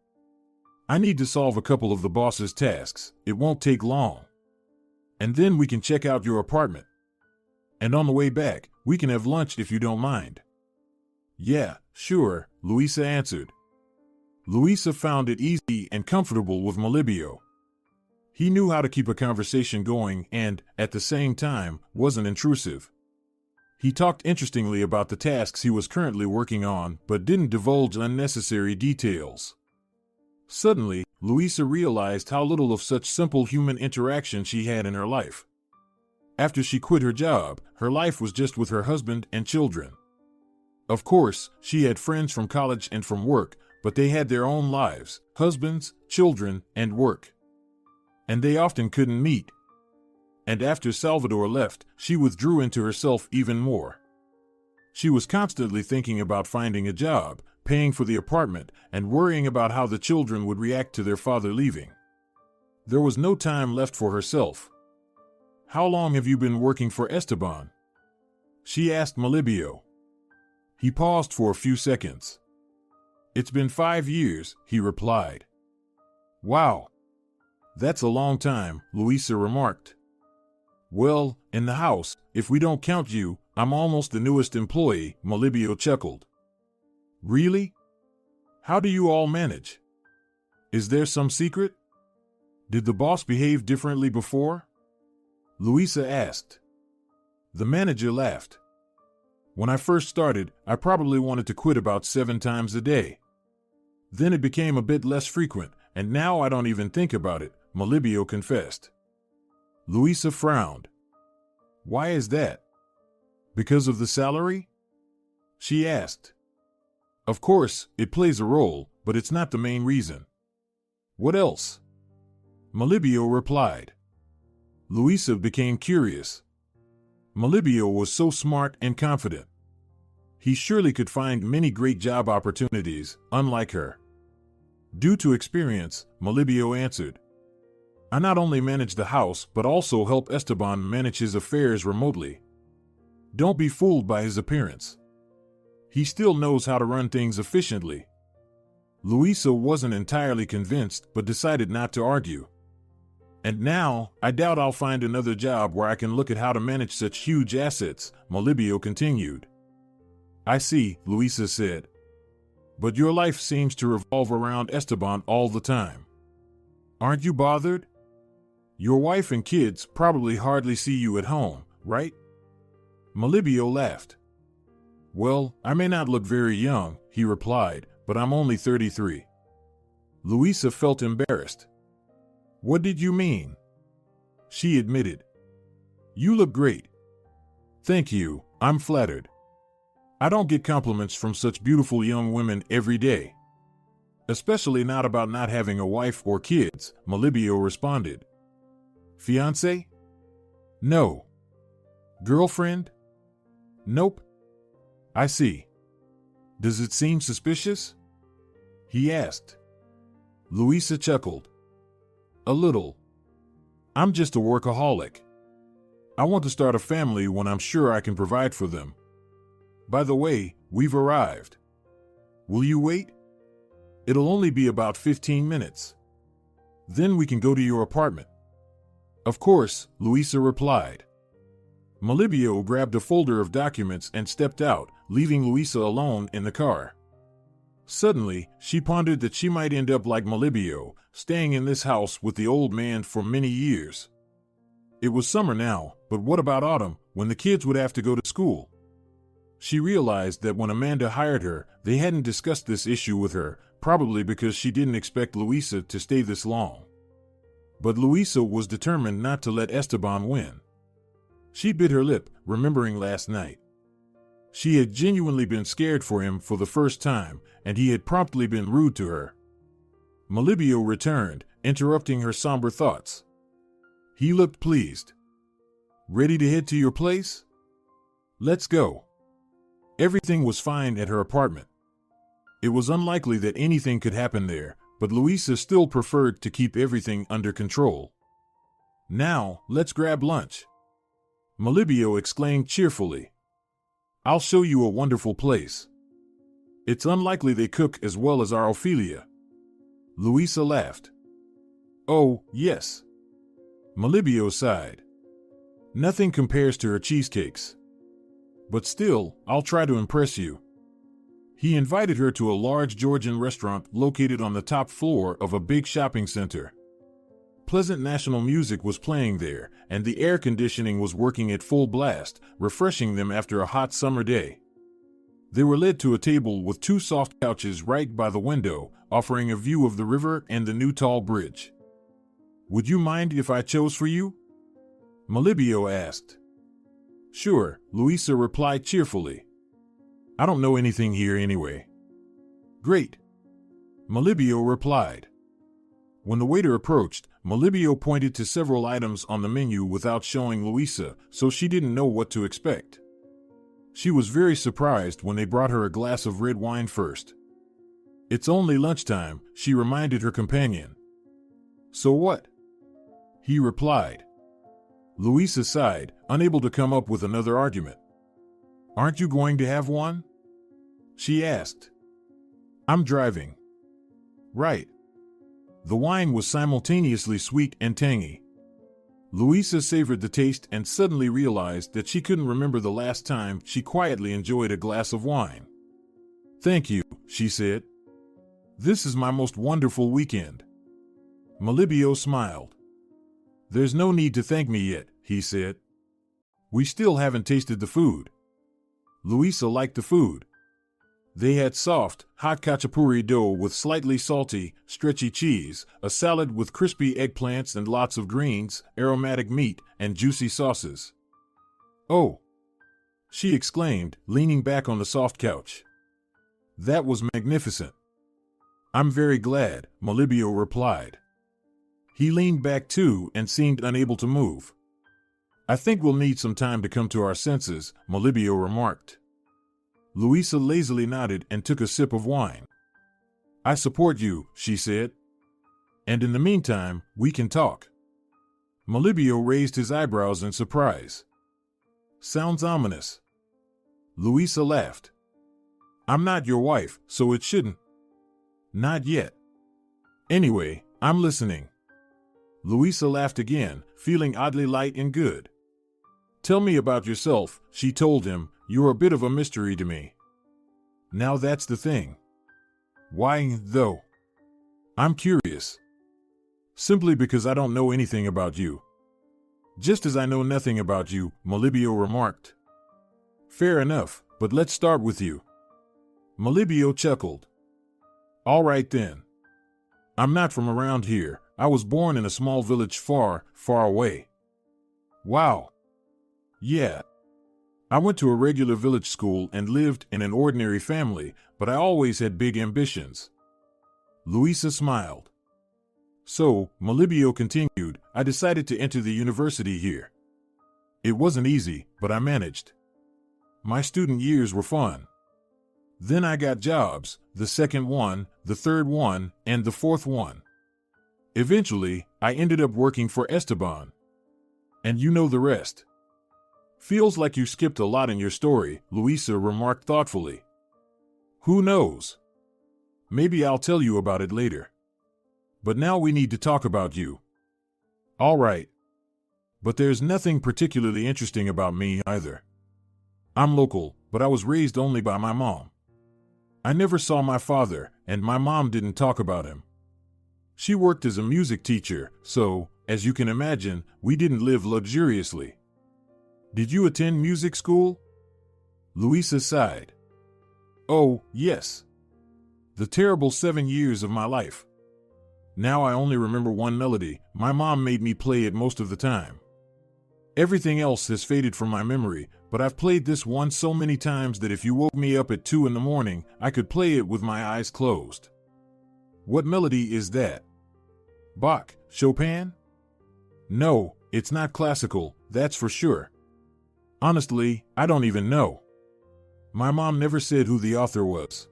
Speaker 2: I need to solve a couple of the boss's tasks. It won't take long. And then we can check out your apartment. And on the way back, we can have lunch if you don't mind. Yeah, sure, Luisa answered. Luisa found it easy and comfortable with Melibio. He knew how to keep a conversation going and, at the same time, wasn't intrusive. He talked interestingly about the tasks he was currently working on, but didn't divulge unnecessary details. Suddenly, Luisa realized how little of such simple human interaction she had in her life. After she quit her job, her life was just with her husband and children. Of course, she had friends from college and from work, but they had their own lives, husbands, children, and work. And they often couldn't meet. And after Salvador left, she withdrew into herself even more. She was constantly thinking about finding a job, paying for the apartment, and worrying about how the children would react to their father leaving. There was no time left for herself. How long have you been working for Esteban? She asked Melibio. He paused for a few seconds. It's been 5 years, he replied. Wow. That's a long time, Luisa remarked. Well, in the house, if we don't count you, I'm almost the newest employee, Melibio chuckled. Really? How do you all manage? Is there some secret? Did the boss behave differently before? Luisa asked. The manager laughed. When I first started, I probably wanted to quit about 7 times a day. Then it became a bit less frequent, and now I don't even think about it, Melibio confessed. Luisa frowned. Why is that? Because of the salary? She asked. Of course, it plays a role, but it's not the main reason. What else? Melibio replied. Luisa became curious. Melibio was so smart and confident. He surely could find many great job opportunities, unlike her. Due to experience, Melibio answered. I not only manage the house, but also help Esteban manage his affairs remotely. Don't be fooled by his appearance. He still knows how to run things efficiently. Luisa wasn't entirely convinced, but decided not to argue. And now, I doubt I'll find another job where I can look at how to manage such huge assets, Melibio continued. I see, Luisa said. But your life seems to revolve around Esteban all the time. Aren't you bothered? Your wife and kids probably hardly see you at home, right? Melibio laughed. Well, I may not look very young, he replied, but I'm only 33. Luisa felt embarrassed. What did you mean? She admitted. You look great. Thank you, I'm flattered. I don't get compliments from such beautiful young women every day. Especially not about not having a wife or kids, Melibio responded. Fiancé? No. Girlfriend? Nope. I see. Does it seem suspicious? He asked. Luisa chuckled. A little. I'm just a workaholic. I want to start a family when I'm sure I can provide for them. By the way, we've arrived. Will you wait? It'll only be about 15 minutes. Then we can go to your apartment. Of course, Luisa replied. Melibio grabbed a folder of documents and stepped out, leaving Luisa alone in the car. Suddenly, she pondered that she might end up like Melibio, staying in this house with the old man for many years. It was summer now, but what about autumn, when the kids would have to go to school? She realized that when Amanda hired her, they hadn't discussed this issue with her, probably because she didn't expect Luisa to stay this long. But Luisa was determined not to let Esteban win. She bit her lip, remembering last night. She had genuinely been scared for him for the first time, and he had promptly been rude to her. Melibio returned, interrupting her somber thoughts. He looked pleased. Ready to head to your place? Let's go. Everything was fine at her apartment. It was unlikely that anything could happen there, but Luisa still preferred to keep everything under control. Now, let's grab lunch. Melibio exclaimed cheerfully. I'll show you a wonderful place. It's unlikely they cook as well as our Ophelia. Louisa laughed. Oh, yes. Melibeo sighed. Nothing compares to her cheesecakes. But still, I'll try to impress you. He invited her to a large Georgian restaurant located on the top floor of a big shopping center. Pleasant national music was playing there, and the air conditioning was working at full blast, refreshing them after a hot summer day. They were led to a table with two soft couches right by the window, offering a view of the river and the new tall bridge. Would you mind if I chose for you? Melibeo asked. Sure, Louisa replied cheerfully. I don't know anything here anyway. Great. Melibeo replied. When the waiter approached, Melibeo pointed to several items on the menu without showing Louisa, so she didn't know what to expect. She was very surprised when they brought her a glass of red wine first. It's only lunchtime, she reminded her companion. So what? He replied. Louisa sighed, unable to come up with another argument. Aren't you going to have one? She asked. I'm driving. Right. The wine was simultaneously sweet and tangy. Louisa savored the taste and suddenly realized that she couldn't remember the last time she quietly enjoyed a glass of wine. Thank you, she said. This is my most wonderful weekend. Melibeo smiled. There's no need to thank me yet, he said. We still haven't tasted the food. Louisa liked the food. They had soft, hot khachapuri dough with slightly salty, stretchy cheese, a salad with crispy eggplants and lots of greens, aromatic meat, and juicy sauces. Oh! She exclaimed, leaning back on the soft couch. That was magnificent. I'm very glad, Melibeo replied. He leaned back too and seemed unable to move. I think we'll need some time to come to our senses, Melibeo remarked. Louisa lazily nodded and took a sip of wine. I support you, she said. And in the meantime, we can talk. Melibeo raised his eyebrows in surprise. Sounds ominous. Louisa laughed. I'm not your wife, so it shouldn't. Not yet. Anyway, I'm listening. Louisa laughed again, feeling oddly light and good. Tell me about yourself, she told him. You're a bit of a mystery to me. Now that's the thing. Why, though? I'm curious. Simply because I don't know anything about you. Just as I know nothing about you, Melibeo remarked. Fair enough, but let's start with you. Melibeo chuckled. All right then. I'm not from around here. I was born in a small village far, far away. Wow. Yeah. I went to a regular village school and lived in an ordinary family, but I always had big ambitions. Louisa smiled. So, Melibeo continued, I decided to enter the university here. It wasn't easy, but I managed. My student years were fun. Then I got jobs, the second one, the third one, and the fourth one. Eventually, I ended up working for Esteban. And you know the rest. Feels like you skipped a lot in your story, Louisa remarked thoughtfully. Who knows? Maybe I'll tell you about it later. But now we need to talk about you. All right. But there's nothing particularly interesting about me either. I'm local, but I was raised only by my mom. I never saw my father, and my mom didn't talk about him. She worked as a music teacher, so, as you can imagine, we didn't live luxuriously. Did you attend music school? Louisa sighed. Oh, yes. The terrible 7 years of my life. Now I only remember one melody. My mom made me play it most of the time. Everything else has faded from my memory, but I've played this one so many times that if you woke me up at 2 a.m, I could play it with my eyes closed. What melody is that? Bach, Chopin? No, it's not classical, that's for sure. Honestly, I don't even know. My mom never said who the author was.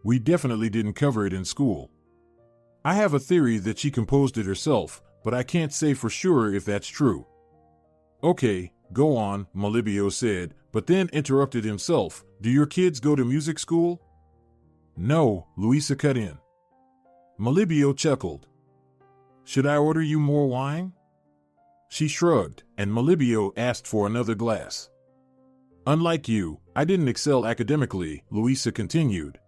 Speaker 2: We definitely didn't cover it in school. I have a theory that she composed it herself, but I can't say for sure if that's true. Okay, go on, Melibeo said, but then interrupted himself. Do your kids go to music school? No, Louisa cut in. Melibio chuckled. Should I order you more wine? She shrugged, and Melibio asked for another glass. Unlike you, I didn't excel academically, Louisa continued.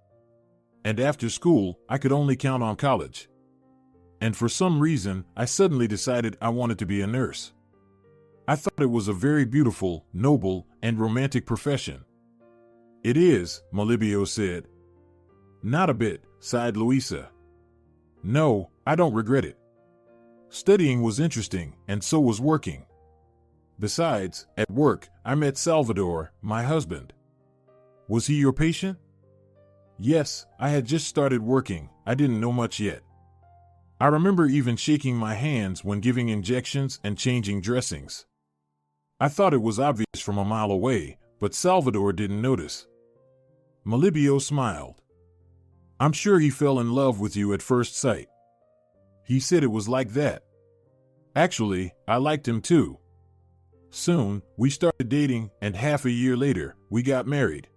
Speaker 2: And after school, I could only count on college. And for some reason, I suddenly decided I wanted to be a nurse. I thought it was a very beautiful, noble, and romantic profession. It is, Melibio said. Not a bit, sighed Louisa. No, I don't regret it. Studying was interesting, and so was working. Besides, at work, I met Salvador, my husband. Was he your patient? Yes, I had just started working, I didn't know much yet. I remember even shaking my hands when giving injections and changing dressings. I thought it was obvious from a mile away, but Salvador didn't notice. Melibio smiled. I'm sure he fell in love with you at first sight. He said it was like that. Actually, I liked him too. Soon, we started dating, and half a year later, we got married.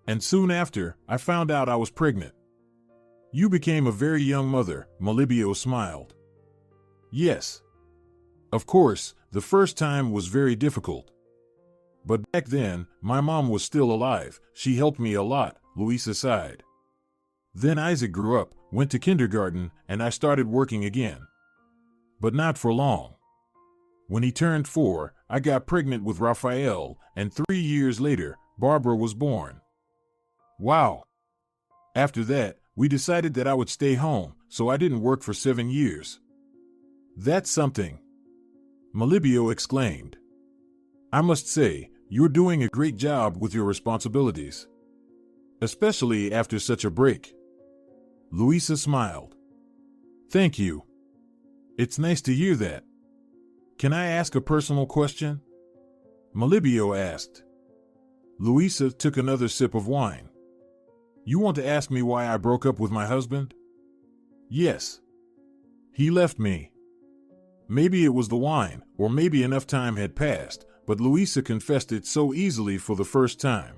Speaker 2: And soon after, I found out I was pregnant. You became a very young mother, Melibio smiled. Yes. Of course, the first time was very difficult. But back then, my mom was still alive, she helped me a lot, Louisa sighed. Then Isaac grew up, went to kindergarten, and I started working again. But not for long. When he turned 4, I got pregnant with Raphael, and 3 years later, Barbara was born. Wow! After that, we decided that I would stay home, so I didn't work for 7 years. That's something! Melibio exclaimed. I must say, you're doing a great job with your responsibilities. Especially after such a break. Louisa smiled. Thank you. It's nice to hear that. Can I ask a personal question? Melibio asked. Louisa took another sip of wine. You want to ask me why I broke up with my husband? Yes. He left me. Maybe it was the wine, or maybe enough time had passed, but Louisa confessed it so easily for the first time.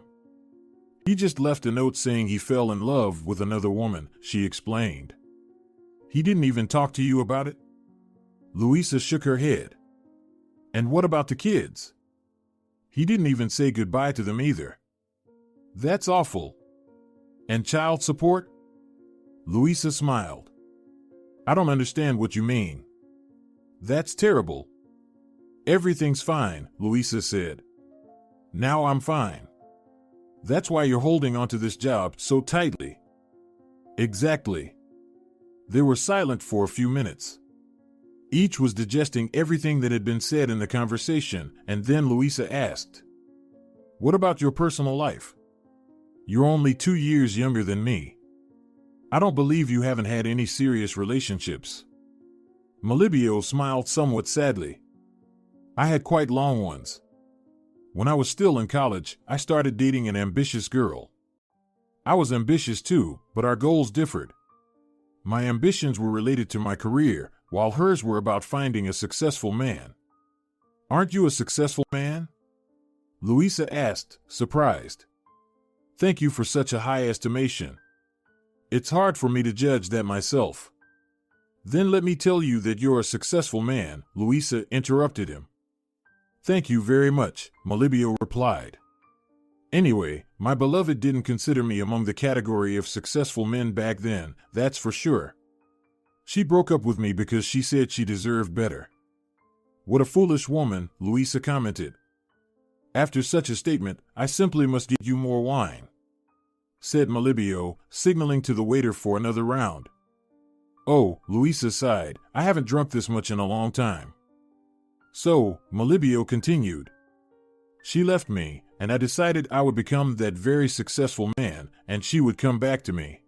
Speaker 2: He just left a note saying he fell in love with another woman, she explained. He didn't even talk to you about it? Louisa shook her head. And what about the kids? He didn't even say goodbye to them either. That's awful. And child support? Louisa smiled. I don't understand what you mean. That's terrible. Everything's fine, Louisa said. Now I'm fine. That's why you're holding onto this job so tightly. Exactly. They were silent for a few minutes. Each was digesting everything that had been said in the conversation, and then Louisa asked, What about your personal life? You're only 2 years younger than me. I don't believe you haven't had any serious relationships. Melibio smiled somewhat sadly. I had quite long ones. When I was still in college, I started dating an ambitious girl. I was ambitious too, but our goals differed. My ambitions were related to my career, while hers were about finding a successful man. Aren't you a successful man? Louisa asked, surprised. Thank you for such a high estimation. It's hard for me to judge that myself. Then let me tell you that you're a successful man, Louisa interrupted him. Thank you very much, Melibio replied. Anyway, my beloved didn't consider me among the category of successful men back then, that's for sure. She broke up with me because she said she deserved better. What a foolish woman, Louisa commented. After such a statement, I simply must get you more wine, said Melibio, signaling to the waiter for another round. Oh, Louisa sighed, I haven't drunk this much in a long time. So, Melibio continued. She left me, and I decided I would become that very successful man, and she would come back to me.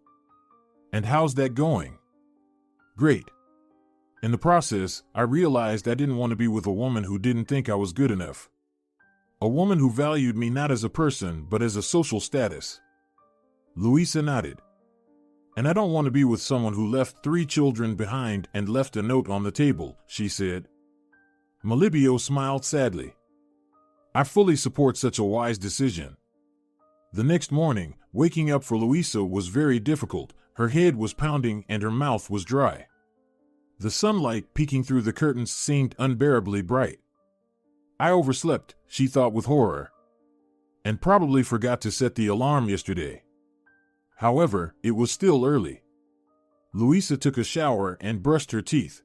Speaker 2: And how's that going? Great. In the process, I realized I didn't want to be with a woman who didn't think I was good enough. A woman who valued me not as a person, but as a social status. Louisa nodded. And I don't want to be with someone who left 3 children behind and left a note on the table, she said. Melibio smiled sadly. I fully support such a wise decision. The next morning, waking up for Louisa was very difficult. Her head was pounding and her mouth was dry. The sunlight peeking through the curtains seemed unbearably bright. I overslept, she thought with horror, and probably forgot to set the alarm yesterday. However, it was still early. Louisa took a shower and brushed her teeth.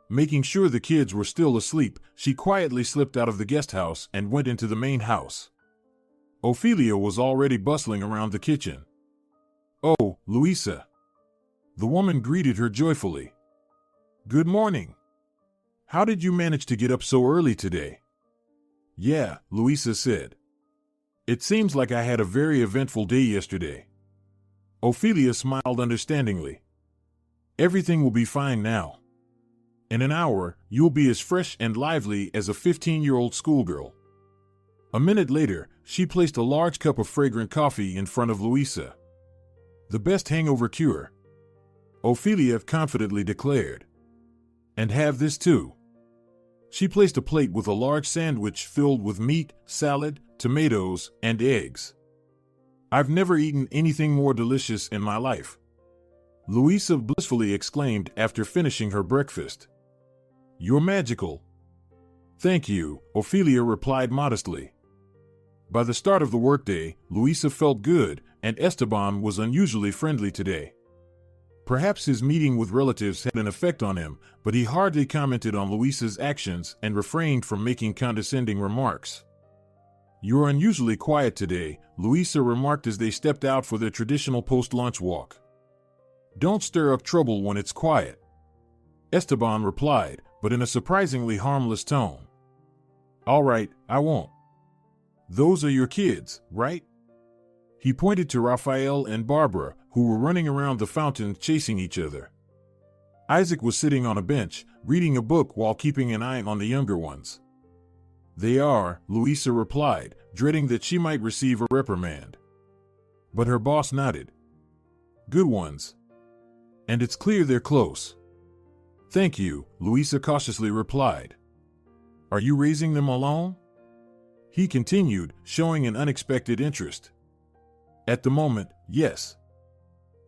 Speaker 2: Making sure the kids were still asleep, she quietly slipped out of the guest house and went into the main house. Ophelia was already bustling around the kitchen. "Oh, Louisa." The woman greeted her joyfully. "Good morning. How did you manage to get up so early today?" "Yeah," Louisa said. "It seems like I had a very eventful day yesterday." Ophelia smiled understandingly. "Everything will be fine now. In an hour, you'll be as fresh and lively as a 15-year-old schoolgirl." A minute later, she placed a large cup of fragrant coffee in front of Louisa. "The best hangover cure," Ophelia confidently declared. "And have this too." She placed a plate with a large sandwich filled with meat, salad, tomatoes, and eggs. "I've never eaten anything more delicious in my life," Louisa blissfully exclaimed after finishing her breakfast. "You're magical." "Thank you," Ophelia replied modestly. By the start of the workday, Louisa felt good, and Esteban was unusually friendly today. Perhaps his meeting with relatives had an effect on him, but he hardly commented on Louisa's actions and refrained from making condescending remarks. "You're unusually quiet today," Louisa remarked as they stepped out for their traditional post-lunch walk. "Don't stir up trouble when it's quiet," Esteban replied, but in a surprisingly harmless tone. "All right, I won't. Those are your kids, right?" He pointed to Raphael and Barbara, who were running around the fountain chasing each other. Isaac was sitting on a bench, reading a book while keeping an eye on the younger ones. "They are," Louisa replied, dreading that she might receive a reprimand. But her boss nodded. "Good ones. And it's clear they're close." "Thank you," Louisa cautiously replied. "Are you raising them alone?" He continued, showing an unexpected interest. "At the moment, yes."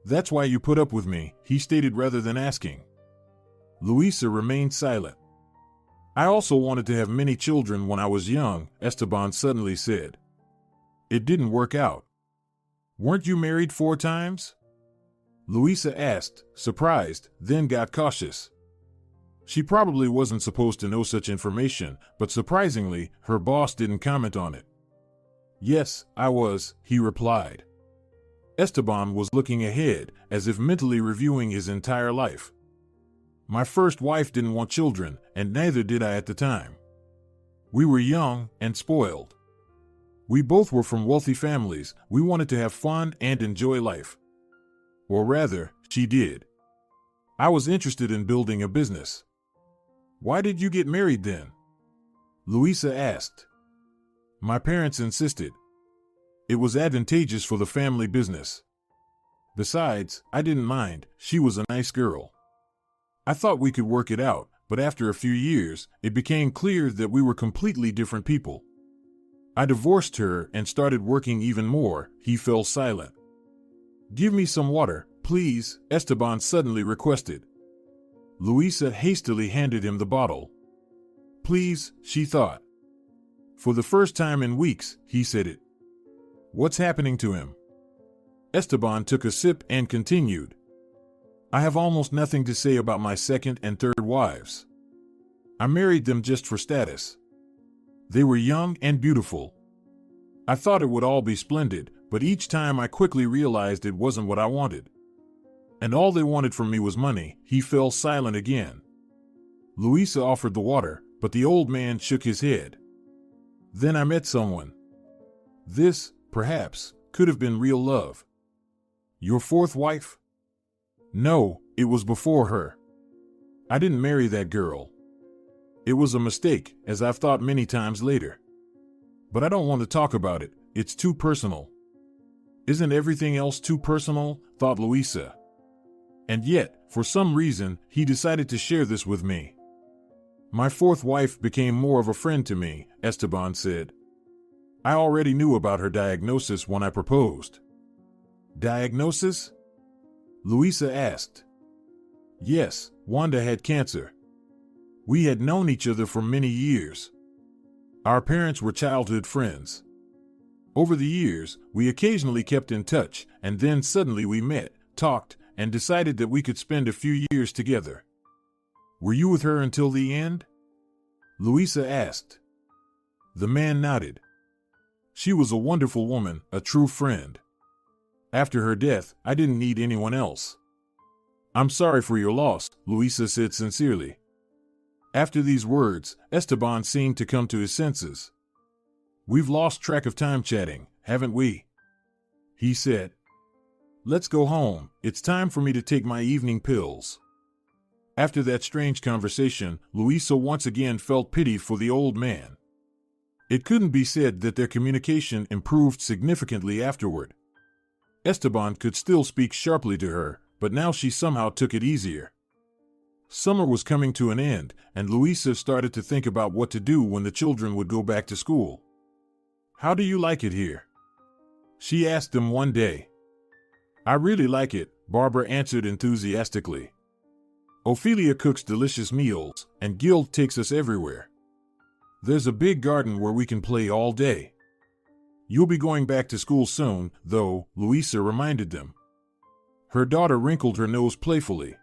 Speaker 2: "That's why you put up with me," he stated rather than asking. Louisa remained silent. "I also wanted to have many children when I was young," Esteban suddenly said. "It didn't work out." "Weren't you married 4 times?" Louisa asked, surprised, then got cautious. She probably wasn't supposed to know such information, but surprisingly, her boss didn't comment on it. "Yes, I was," he replied. Esteban was looking ahead, as if mentally reviewing his entire life. "My first wife didn't want children, and neither did I at the time. We were young and spoiled. We both were from wealthy families. We wanted to have fun and enjoy life. Or rather, she did. I was interested in building a business." "Why did you get married then?" Louisa asked. "My parents insisted. It was advantageous for the family business. Besides, I didn't mind, she was a nice girl. I thought we could work it out, but after a few years, it became clear that we were completely different people. I divorced her and started working even more." He fell silent. "Give me some water, please," Esteban suddenly requested. Louisa hastily handed him the bottle. "Please," she thought. For the first time in weeks, he said it. "What's happening to him?" Esteban took a sip and continued. "I have almost nothing to say about my second and third wives. I married them just for status. They were young and beautiful. I thought it would all be splendid, but each time I quickly realized it wasn't what I wanted. And all they wanted from me was money." He fell silent again. Louisa offered the water, but the old man shook his head. "Then I met someone. This, perhaps, could have been real love." "Your fourth wife?" "No, it was before her. I didn't marry that girl. It was a mistake, as I've thought many times later. But I don't want to talk about it, it's too personal." "Isn't everything else too personal?" thought Louisa. And yet, for some reason, he decided to share this with me. "My fourth wife became more of a friend to me," Esteban said. "I already knew about her diagnosis when I proposed." "Diagnosis?" Luisa asked. Yes, Wanda had cancer. We had known each other for many years. Our parents were childhood friends. Over the years, we occasionally kept in touch, and then suddenly we met, talked, and decided that we could spend a few years together. Were you with her until the end? Luisa asked. The man nodded. She was a wonderful woman, a true friend. After her death, I didn't need anyone else. I'm sorry for your loss, Luisa said sincerely. After these words, Esteban seemed to come to his senses. We've lost track of time chatting, haven't we? He said. Let's go home. It's time for me to take my evening pills. After that strange conversation, Luisa once again felt pity for the old man. It couldn't be said that their communication improved significantly afterward. Esteban could still speak sharply to her, but now she somehow took it easier. Summer was coming to an end, and Luisa started to think about what to do when the children would go back to school. How do you like it here? She asked them one day. I really like it, Barbara answered enthusiastically. Ophelia cooks delicious meals, and Gil takes us everywhere. There's a big garden where we can play all day. You'll be going back to school soon, though, Luisa reminded them. Her daughter wrinkled her nose playfully.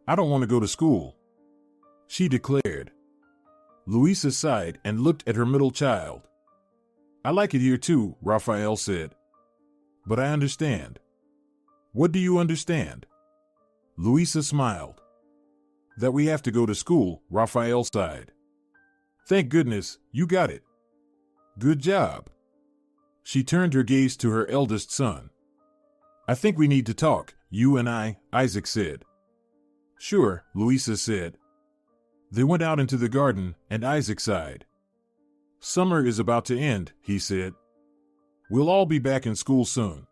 Speaker 2: I don't want to go to school, she declared. Luisa sighed and looked at her middle child. I like it here too, Raphael said. But I understand. What do you understand? Luisa smiled. That we have to go to school, Raphael sighed. Thank goodness, you got it. Good job. She turned her gaze to her eldest son. I think we need to talk, you and I, Isaac said. Sure, Luisa said. They went out into the garden, and Isaac sighed. Summer is about to end, he said. We'll all be back in school soon.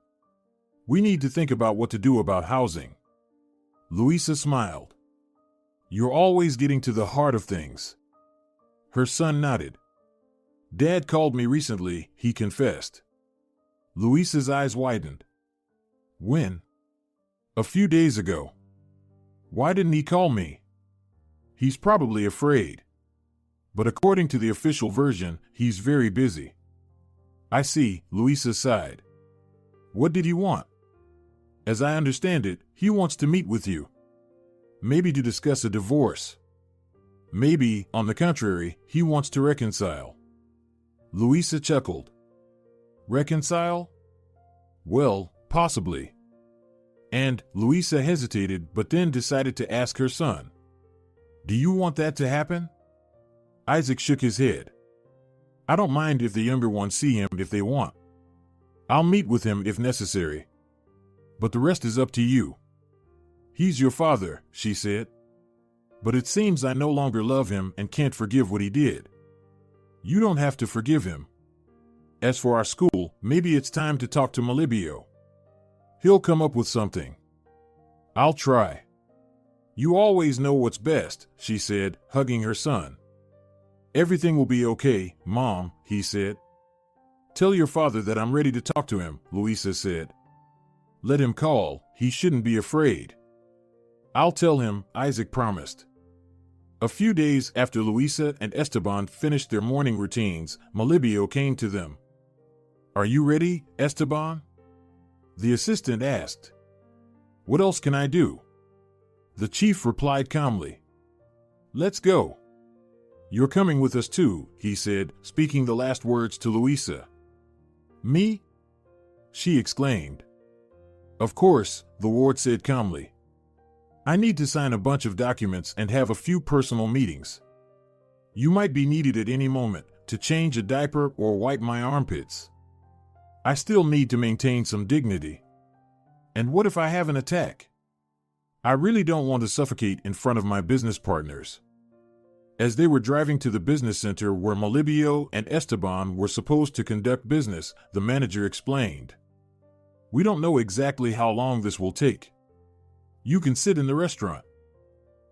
Speaker 2: We need to think about what to do about housing. Luisa smiled. You're always getting to the heart of things. Her son nodded. Dad called me recently, he confessed. Luisa's eyes widened. When? A few days ago. Why didn't he call me? He's probably afraid. But according to the official version, he's very busy. I see, Luisa sighed. What did he want? As I understand it, he wants to meet with you. Maybe to discuss a divorce. Maybe, on the contrary, he wants to reconcile. Luisa chuckled. Reconcile? Well, possibly. And Luisa hesitated but then decided to ask her son. Do you want that to happen? Isaac shook his head. I don't mind if the younger ones see him if they want. I'll meet with him if necessary. But the rest is up to you. He's your father, she said. But it seems I no longer love him and can't forgive what he did. You don't have to forgive him. As for our school, maybe it's time to talk to Melibio. He'll come up with something. I'll try. You always know what's best, she said, hugging her son. Everything will be okay, Mom, he said. Tell your father that I'm ready to talk to him, Luisa said. Let him call, he shouldn't be afraid. I'll tell him, Isaac promised. A few days after Luisa and Esteban finished their morning routines, Melibio came to them. Are you ready, Esteban? The assistant asked. What else can I do? The chief replied calmly. Let's go. You're coming with us too, he said, speaking the last words to Luisa. Me? She exclaimed. Of course, the ward said calmly. I need to sign a bunch of documents and have a few personal meetings. You might be needed at any moment to change a diaper or wipe my armpits. I still need to maintain some dignity. And what if I have an attack? I really don't want to suffocate in front of my business partners. As they were driving to the business center where Melibio and Esteban were supposed to conduct business, the manager explained. We don't know exactly how long this will take. You can sit in the restaurant.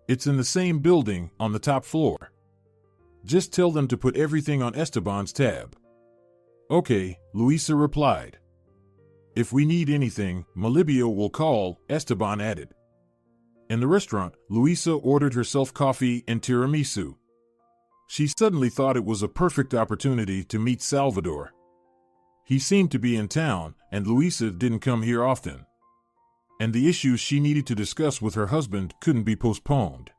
Speaker 2: It's in the same building on the top floor. Just tell them to put everything on Esteban's tab. Okay, Luisa replied. If we need anything, Melibio will call, Esteban added. In the restaurant, Luisa ordered herself coffee and tiramisu. She suddenly thought it was a perfect opportunity to meet Salvador. He seemed to be in town, and Luisa didn't come here often. And the issues she needed to discuss with her husband couldn't be postponed.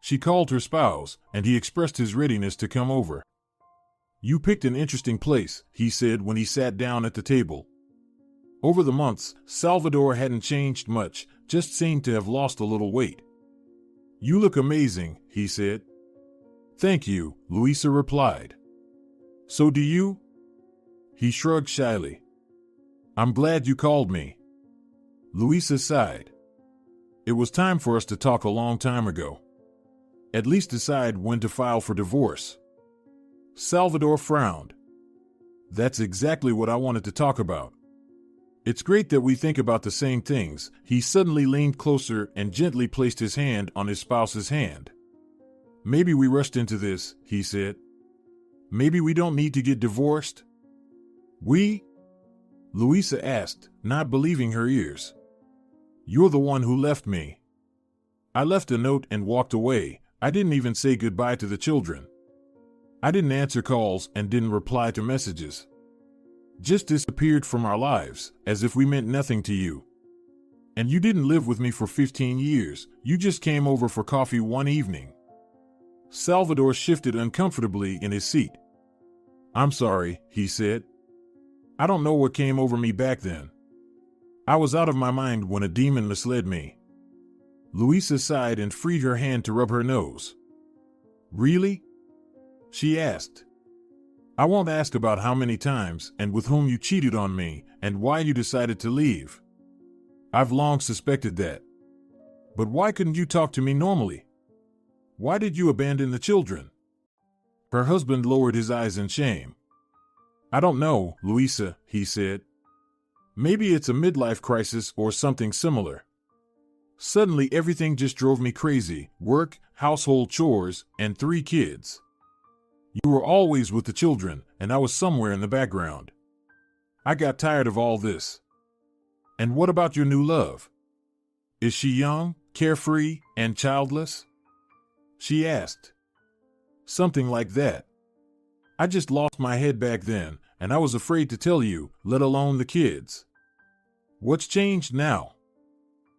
Speaker 2: She called her spouse, and he expressed his readiness to come over. "You picked an interesting place," he said when he sat down at the table. Over the months, Salvador hadn't changed much, just seemed to have lost a little weight. "You look amazing," he said. "Thank you," Luisa replied. "So do you?" He shrugged shyly. "I'm glad you called me." Luisa sighed. It was time for us to talk a long time ago. At least decide when to file for divorce. Salvador frowned. "That's exactly what I wanted to talk about. It's great that we think about the same things." He suddenly leaned closer and gently placed his hand on his spouse's hand. "Maybe we rushed into this," he said. "Maybe we don't need to get divorced?" "We?" Luisa asked, not believing her ears. "You're the one who left me." "I left a note and walked away. I didn't even say goodbye to the children. I didn't answer calls and didn't reply to messages. Just disappeared from our lives, as if we meant nothing to you. And you didn't live with me for 15 years, you just came over for coffee one evening." Salvador shifted uncomfortably in his seat. "I'm sorry," he said. "I don't know what came over me back then. I was out of my mind when a demon misled me." Luisa sighed and freed her hand to rub her nose. "Really?" she asked. "I won't ask about how many times and with whom you cheated on me and why you decided to leave. I've long suspected that. But why couldn't you talk to me normally? Why did you abandon the children?" Her husband lowered his eyes in shame. "I don't know, Luisa," he said. "Maybe it's a midlife crisis or something similar. Suddenly everything just drove me crazy: work, household chores, and 3 kids. You were always with the children, and I was somewhere in the background. I got tired of all this." "And what about your new love? Is she young, carefree, and childless?" she asked. "Something like that. I just lost my head back then, and I was afraid to tell you, let alone the kids." "What's changed now?"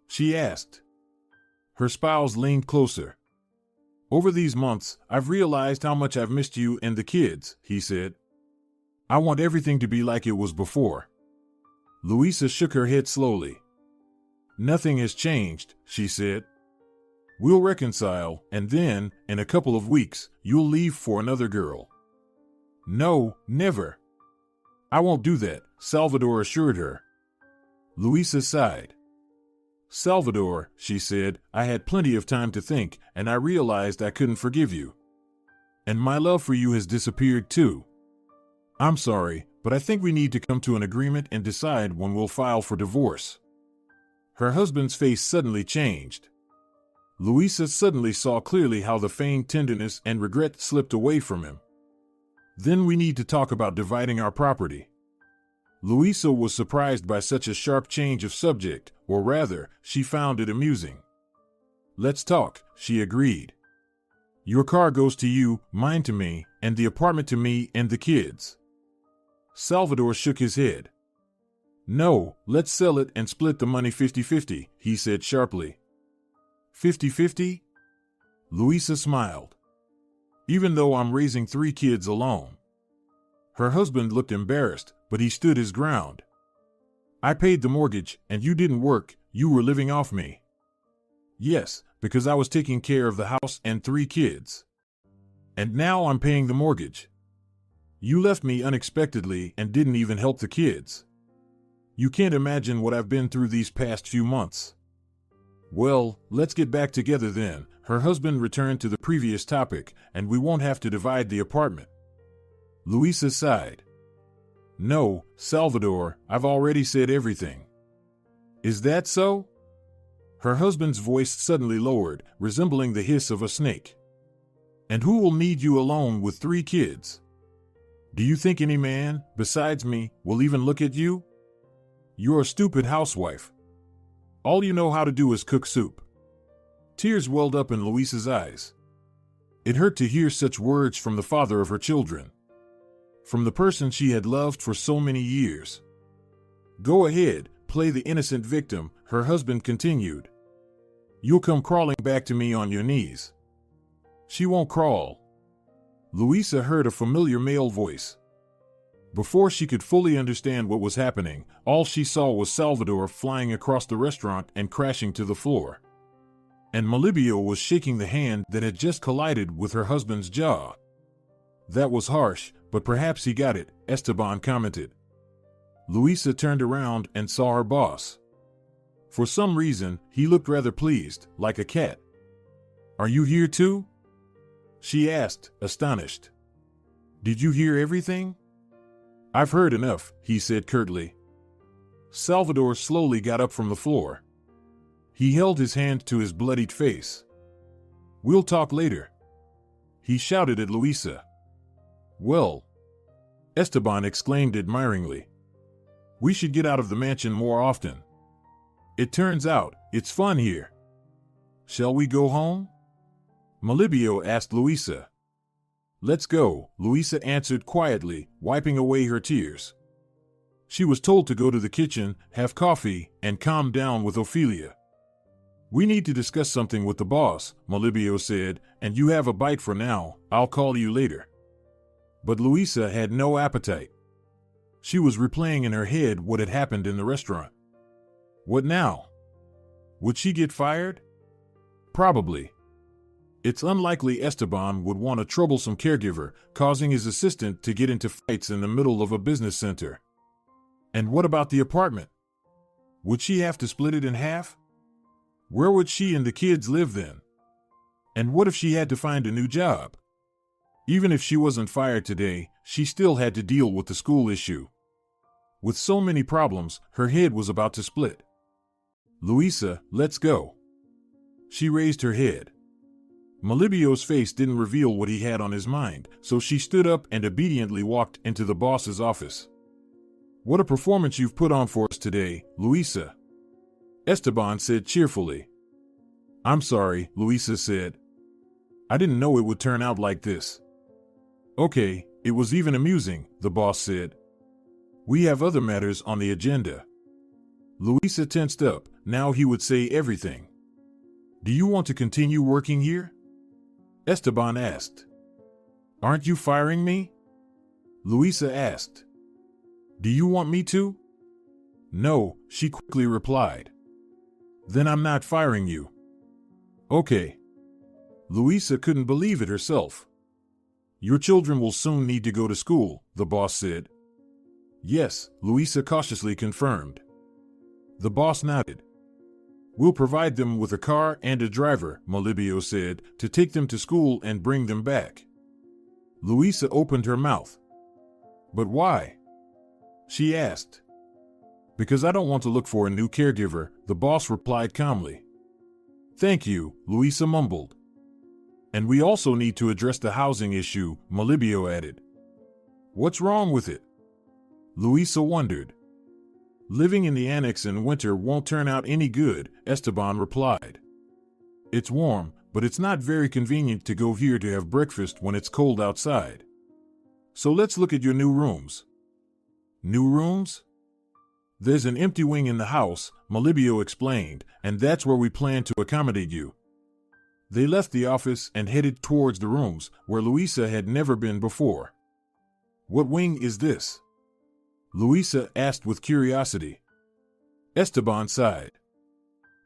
Speaker 2: she asked. Her spouse leaned closer. "Over these months, I've realized how much I've missed you and the kids," he said. "I want everything to be like it was before." Luisa shook her head slowly. "Nothing has changed," she said. "We'll reconcile, and then, in a couple of weeks, you'll leave for another girl." "No, never. I won't do that," Salvador assured her. Luisa sighed. "Salvador," she said, "I had plenty of time to think, and I realized I couldn't forgive you. And my love for you has disappeared too. I'm sorry, but I think we need to come to an agreement and decide when we'll file for divorce." Her husband's face suddenly changed. Luisa suddenly saw clearly how the feigned tenderness and regret slipped away from him. "Then we need to talk about dividing our property." Luisa was surprised by such a sharp change of subject, or rather, she found it amusing. "Let's talk," she agreed. "Your car goes to you, mine to me, and the apartment to me and the kids." Salvador shook his head. "No, let's sell it and split the money 50-50, he said sharply. 50-50? Luisa smiled. "Even though I'm raising 3 kids alone." Her husband looked embarrassed, but he stood his ground. "I paid the mortgage, and you didn't work, you were living off me." "Yes, because I was taking care of the house and 3 kids. And now I'm paying the mortgage. You left me unexpectedly and didn't even help the kids. You can't imagine what I've been through these past few months." "Well, let's get back together then." Her husband returned to the previous topic, "and we won't have to divide the apartment." Luisa sighed. "No, Salvador, I've already said everything." "Is that so?" Her husband's voice suddenly lowered, resembling the hiss of a snake. "And who will need you alone with 3 kids? Do you think any man, besides me, will even look at you?" You're a stupid housewife. All you know how to do is cook soup. Tears welled up in Luisa's eyes. It hurt to hear such words from the father of her children. From the person she had loved for so many years. Go ahead, play the innocent victim, her husband continued. You'll come crawling back to me on your knees. She won't crawl. Luisa heard a familiar male voice. Before she could fully understand what was happening, all she saw was Salvador flying across the restaurant and crashing to the floor. And Melibio was shaking the hand that had just collided with her husband's jaw. That was harsh, but perhaps he got it, Esteban commented. Luisa turned around and saw her boss. For some reason, he looked rather pleased, like a cat. Are you here too? She asked, astonished. Did you hear everything? I've heard enough, he said curtly. Salvador slowly got up from the floor. He held his hand to his bloodied face. We'll talk later. He shouted at Luisa. Well, Esteban exclaimed admiringly. We should get out of the mansion more often. It turns out, it's fun here. Shall we go home? Melibio asked Luisa. Let's go, Luisa answered quietly, wiping away her tears. She was told to go to the kitchen, have coffee, and calm down with Ophelia. We need to discuss something with the boss, Melibio said, and you have a bite for now, I'll call you later. But Luisa had no appetite. She was replaying in her head what had happened in the restaurant. What now? Would she get fired? Probably. It's unlikely Esteban would want a troublesome caregiver, causing his assistant to get into fights in the middle of a business center. And what about the apartment? Would she have to split it in half? Where would she and the kids live then? And what if she had to find a new job? Even if she wasn't fired today, she still had to deal with the school issue. With so many problems, her head was about to split. Luisa, let's go. She raised her head. Melibio's face didn't reveal what he had on his mind, so she stood up and obediently walked into the boss's office. What a performance you've put on for us today, Luisa. Esteban said cheerfully. I'm sorry, Luisa said. I didn't know it would turn out like this. Okay, it was even amusing, the boss said. We have other matters on the agenda. Luisa tensed up, now he would say everything. Do you want to continue working here? Esteban asked. Aren't you firing me? Luisa asked. Do you want me to? No, she quickly replied. Then I'm not firing you. Okay. Luisa couldn't believe it herself. Your children will soon need to go to school, the boss said. Yes, Luisa cautiously confirmed. The boss nodded. We'll provide them with a car and a driver, Melibio said, to take them to school and bring them back. Luisa opened her mouth. But why? She asked. Because I don't want to look for a new caregiver, the boss replied calmly. Thank you, Luisa mumbled. And we also need to address the housing issue, Melibio added. What's wrong with it? Luisa wondered. Living in the annex in winter won't turn out any good, Esteban replied. It's warm, but it's not very convenient to go here to have breakfast when it's cold outside. So let's look at your new rooms. New rooms? There's an empty wing in the house, Melibio explained, and that's where we plan to accommodate you. They left the office and headed towards the rooms, where Luisa had never been before. What wing is this? Luisa asked with curiosity. Esteban sighed.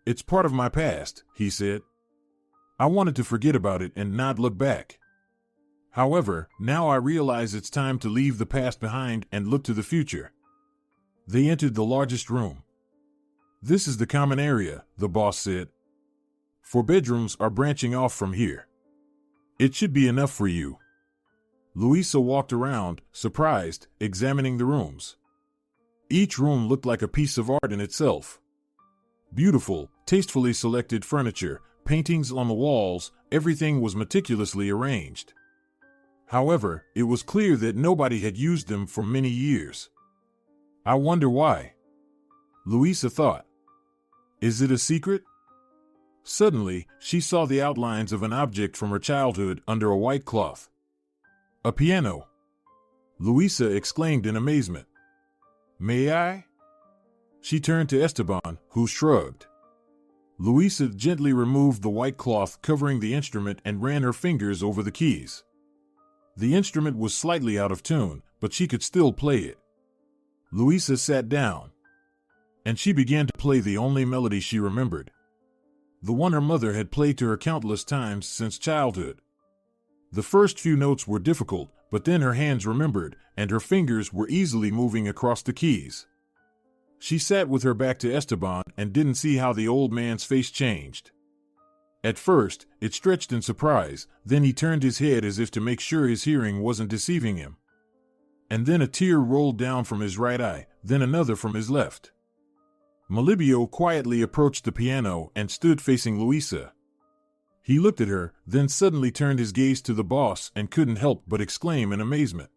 Speaker 2: It's part of my past, he said. I wanted to forget about it and not look back. However, now I realize it's time to leave the past behind and look to the future. They entered the largest room. This is the common area, the boss said. 4 bedrooms are branching off from here. It should be enough for you. Luisa walked around, surprised, examining the rooms. Each room looked like a piece of art in itself. Beautiful, tastefully selected furniture, paintings on the walls, everything was meticulously arranged. However, it was clear that nobody had used them for many years. I wonder why. Louisa thought. Is it a secret? Suddenly, she saw the outlines of an object from her childhood under a white cloth. A piano. Louisa exclaimed in amazement. May I? She turned to Esteban, who shrugged. Louisa gently removed the white cloth covering the instrument and ran her fingers over the keys. The instrument was slightly out of tune, but she could still play it. Louisa sat down, and she began to play the only melody she remembered, the one her mother had played to her countless times since childhood. The first few notes were difficult, but then her hands remembered, and her fingers were easily moving across the keys. She sat with her back to Esteban and didn't see how the old man's face changed. At first, it stretched in surprise, then he turned his head as if to make sure his hearing wasn't deceiving him. And then a tear rolled down from his right eye, then another from his left. Melibeo quietly approached the piano and stood facing Louisa. He looked at her, then suddenly turned his gaze to the boss and couldn't help but exclaim in amazement.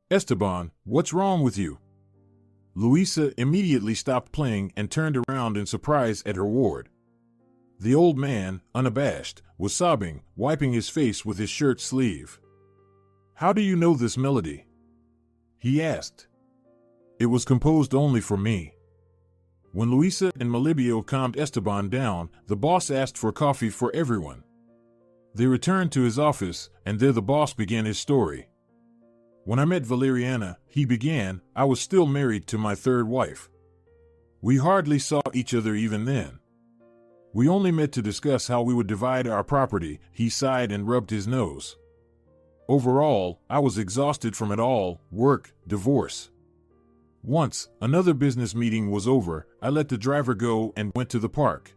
Speaker 2: Esteban, what's wrong with you? Louisa immediately stopped playing and turned around in surprise at her ward. The old man, unabashed, was sobbing, wiping his face with his shirt sleeve. How do you know this melody? He asked. It was composed only for me. When Louisa and Melibeo calmed Esteban down, the boss asked for coffee for everyone. They returned to his office, and there the boss began his story. When I met Valeriana, he began, I was still married to my third wife. We hardly saw each other even then. We only met to discuss how we would divide our property. He sighed and rubbed his nose. Overall, I was exhausted from it all, work, divorce. Once, another business meeting was over, I let the driver go and went to the park.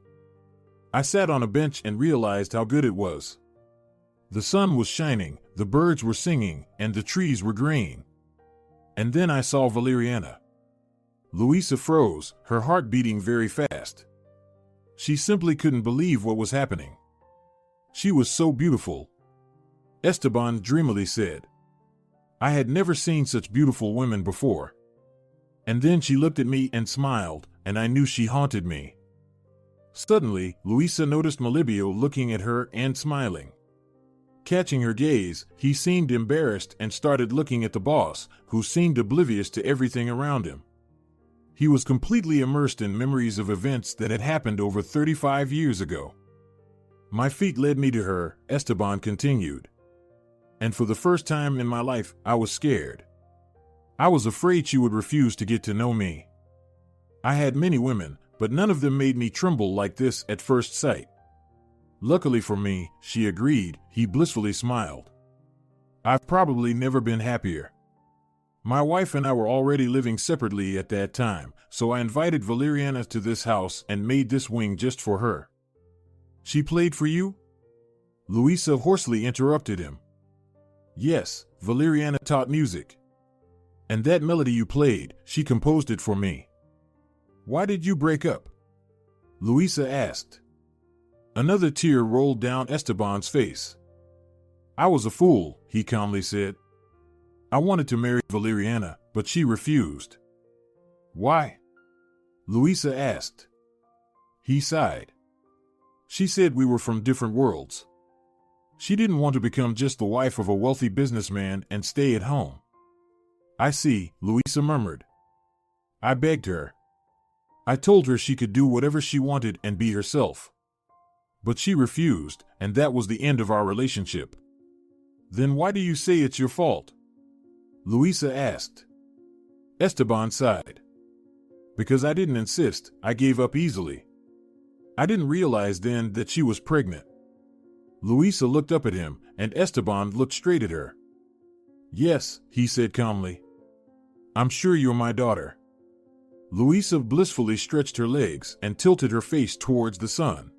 Speaker 2: I sat on a bench and realized how good it was. The sun was shining, the birds were singing, and the trees were green. And then I saw Valeriana. Louisa froze, her heart beating very fast. She simply couldn't believe what was happening. She was so beautiful. Esteban dreamily said. I had never seen such beautiful women before. And then she looked at me and smiled, and I knew she haunted me. Suddenly, Louisa noticed Melibeo looking at her and smiling. Catching her gaze, he seemed embarrassed and started looking at the boss, who seemed oblivious to everything around him. He was completely immersed in memories of events that had happened over 35 years ago. My feet led me to her, Esteban continued. And for the first time in my life, I was scared. I was afraid she would refuse to get to know me. I had many women, but none of them made me tremble like this at first sight. Luckily for me, she agreed, he blissfully smiled. I've probably never been happier. My wife and I were already living separately at that time, so I invited Valeriana to this house and made this wing just for her. She played for you? Louisa hoarsely interrupted him. Yes, Valeriana taught music. And that melody you played, she composed it for me. Why did you break up? Louisa asked. Another tear rolled down Esteban's face. I was a fool, he calmly said. I wanted to marry Valeriana, but she refused. Why? Louisa asked. He sighed. She said we were from different worlds. She didn't want to become just the wife of a wealthy businessman and stay at home. I see, Louisa murmured. I begged her. I told her she could do whatever she wanted and be herself. But she refused, and that was the end of our relationship. Then why do you say it's your fault? Louisa asked. Esteban sighed. Because I didn't insist, I gave up easily. I didn't realize then that she was pregnant. Louisa looked up at him, and Esteban looked straight at her. Yes, he said calmly. I'm sure you're my daughter. Louisa blissfully stretched her legs and tilted her face towards the sun.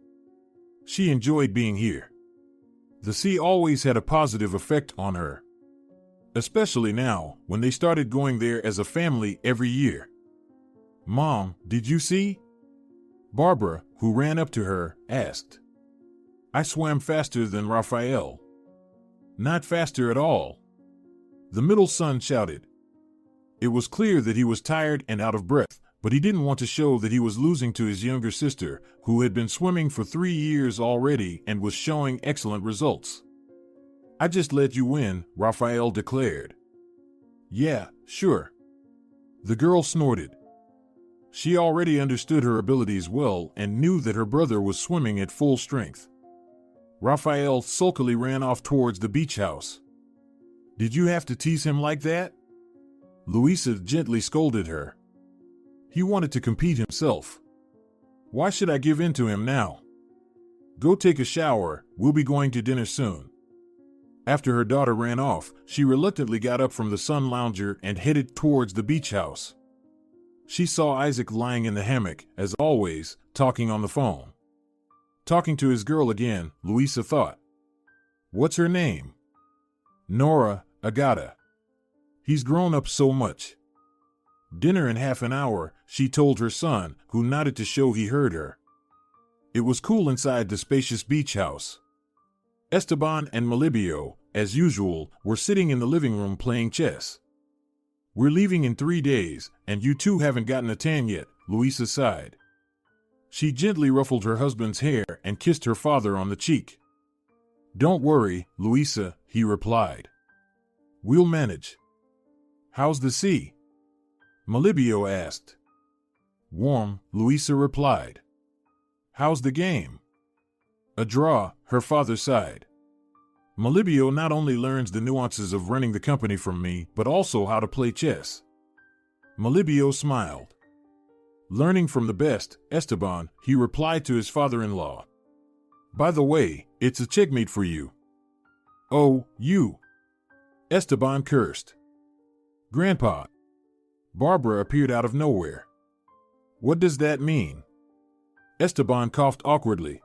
Speaker 2: She enjoyed being here. The sea always had a positive effect on her. Especially now, when they started going there as a family every year. Mom, did you see? Barbara, who ran up to her, asked. I swam faster than Raphael. Not faster at all. The middle son shouted. It was clear that he was tired and out of breath, But he didn't want to show that he was losing to his younger sister, who had been swimming for 3 years already and was showing excellent results. "I just let you win," Raphael declared. "Yeah, sure." The girl snorted. She already understood her abilities well and knew that her brother was swimming at full strength. Raphael sulkily ran off towards the beach house. "Did you have to tease him like that?" Louisa gently scolded her. "He wanted to compete himself. Why should I give in to him now? Go take a shower, we'll be going to dinner soon." After her daughter ran off, she reluctantly got up from the sun lounger and headed towards the beach house. She saw Isaac lying in the hammock, as always, talking on the phone. Talking to his girl again, Louisa thought. "What's her name?" "Nora, Agata. He's grown up so much." "Dinner in half an hour," she told her son, who nodded to show he heard her. It was cool inside the spacious beach house. Esteban and Melibio, as usual, were sitting in the living room playing chess. "We're leaving in 3 days, and you two haven't gotten a tan yet," Louisa sighed. She gently ruffled her husband's hair and kissed her father on the cheek. "Don't worry, Louisa," he replied. "We'll manage." "How's the sea?" Melibio asked. "Warm," Louisa replied. "How's the game?" "A draw," her father sighed. "Melibio not only learns the nuances of running the company from me, but also how to play chess." Melibio smiled. "Learning from the best, Esteban," he replied to his father-in-law. "By the way, it's a checkmate for you." "Oh, you!" Esteban cursed. "Grandpa." Barbara appeared out of nowhere. "What does that mean?" Esteban coughed awkwardly.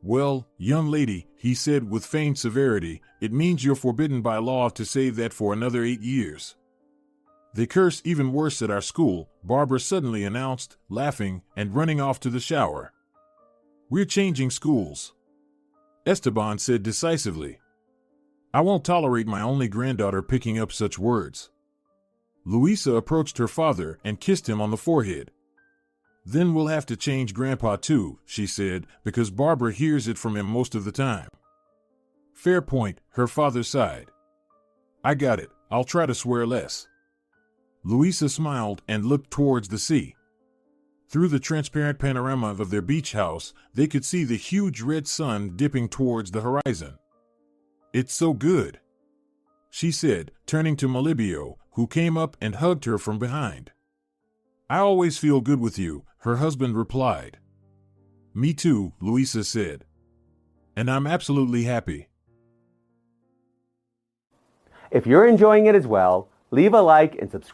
Speaker 2: "Well, young lady," he said with feigned severity, "it means you're forbidden by law to say that for another 8 years. They curse even worse at our school," Barbara suddenly announced, laughing and running off to the shower. "We're changing schools," Esteban said decisively. "I won't tolerate my only granddaughter picking up such words." Louisa approached her father and kissed him on the forehead. "Then we'll have to change Grandpa too," she said, "because Barbara hears it from him most of the time." "Fair point," her father sighed. "I got it. I'll try to swear less." Louisa smiled and looked towards the sea. Through the transparent panorama of their beach house, they could see the huge red sun dipping towards the horizon. "It's so good," she said, turning to Melibio, who came up and hugged her from behind. "I always feel good with you," her husband replied. "Me too," Louisa said. "And I'm absolutely happy."
Speaker 1: If you're enjoying it as well, leave a like and subscribe.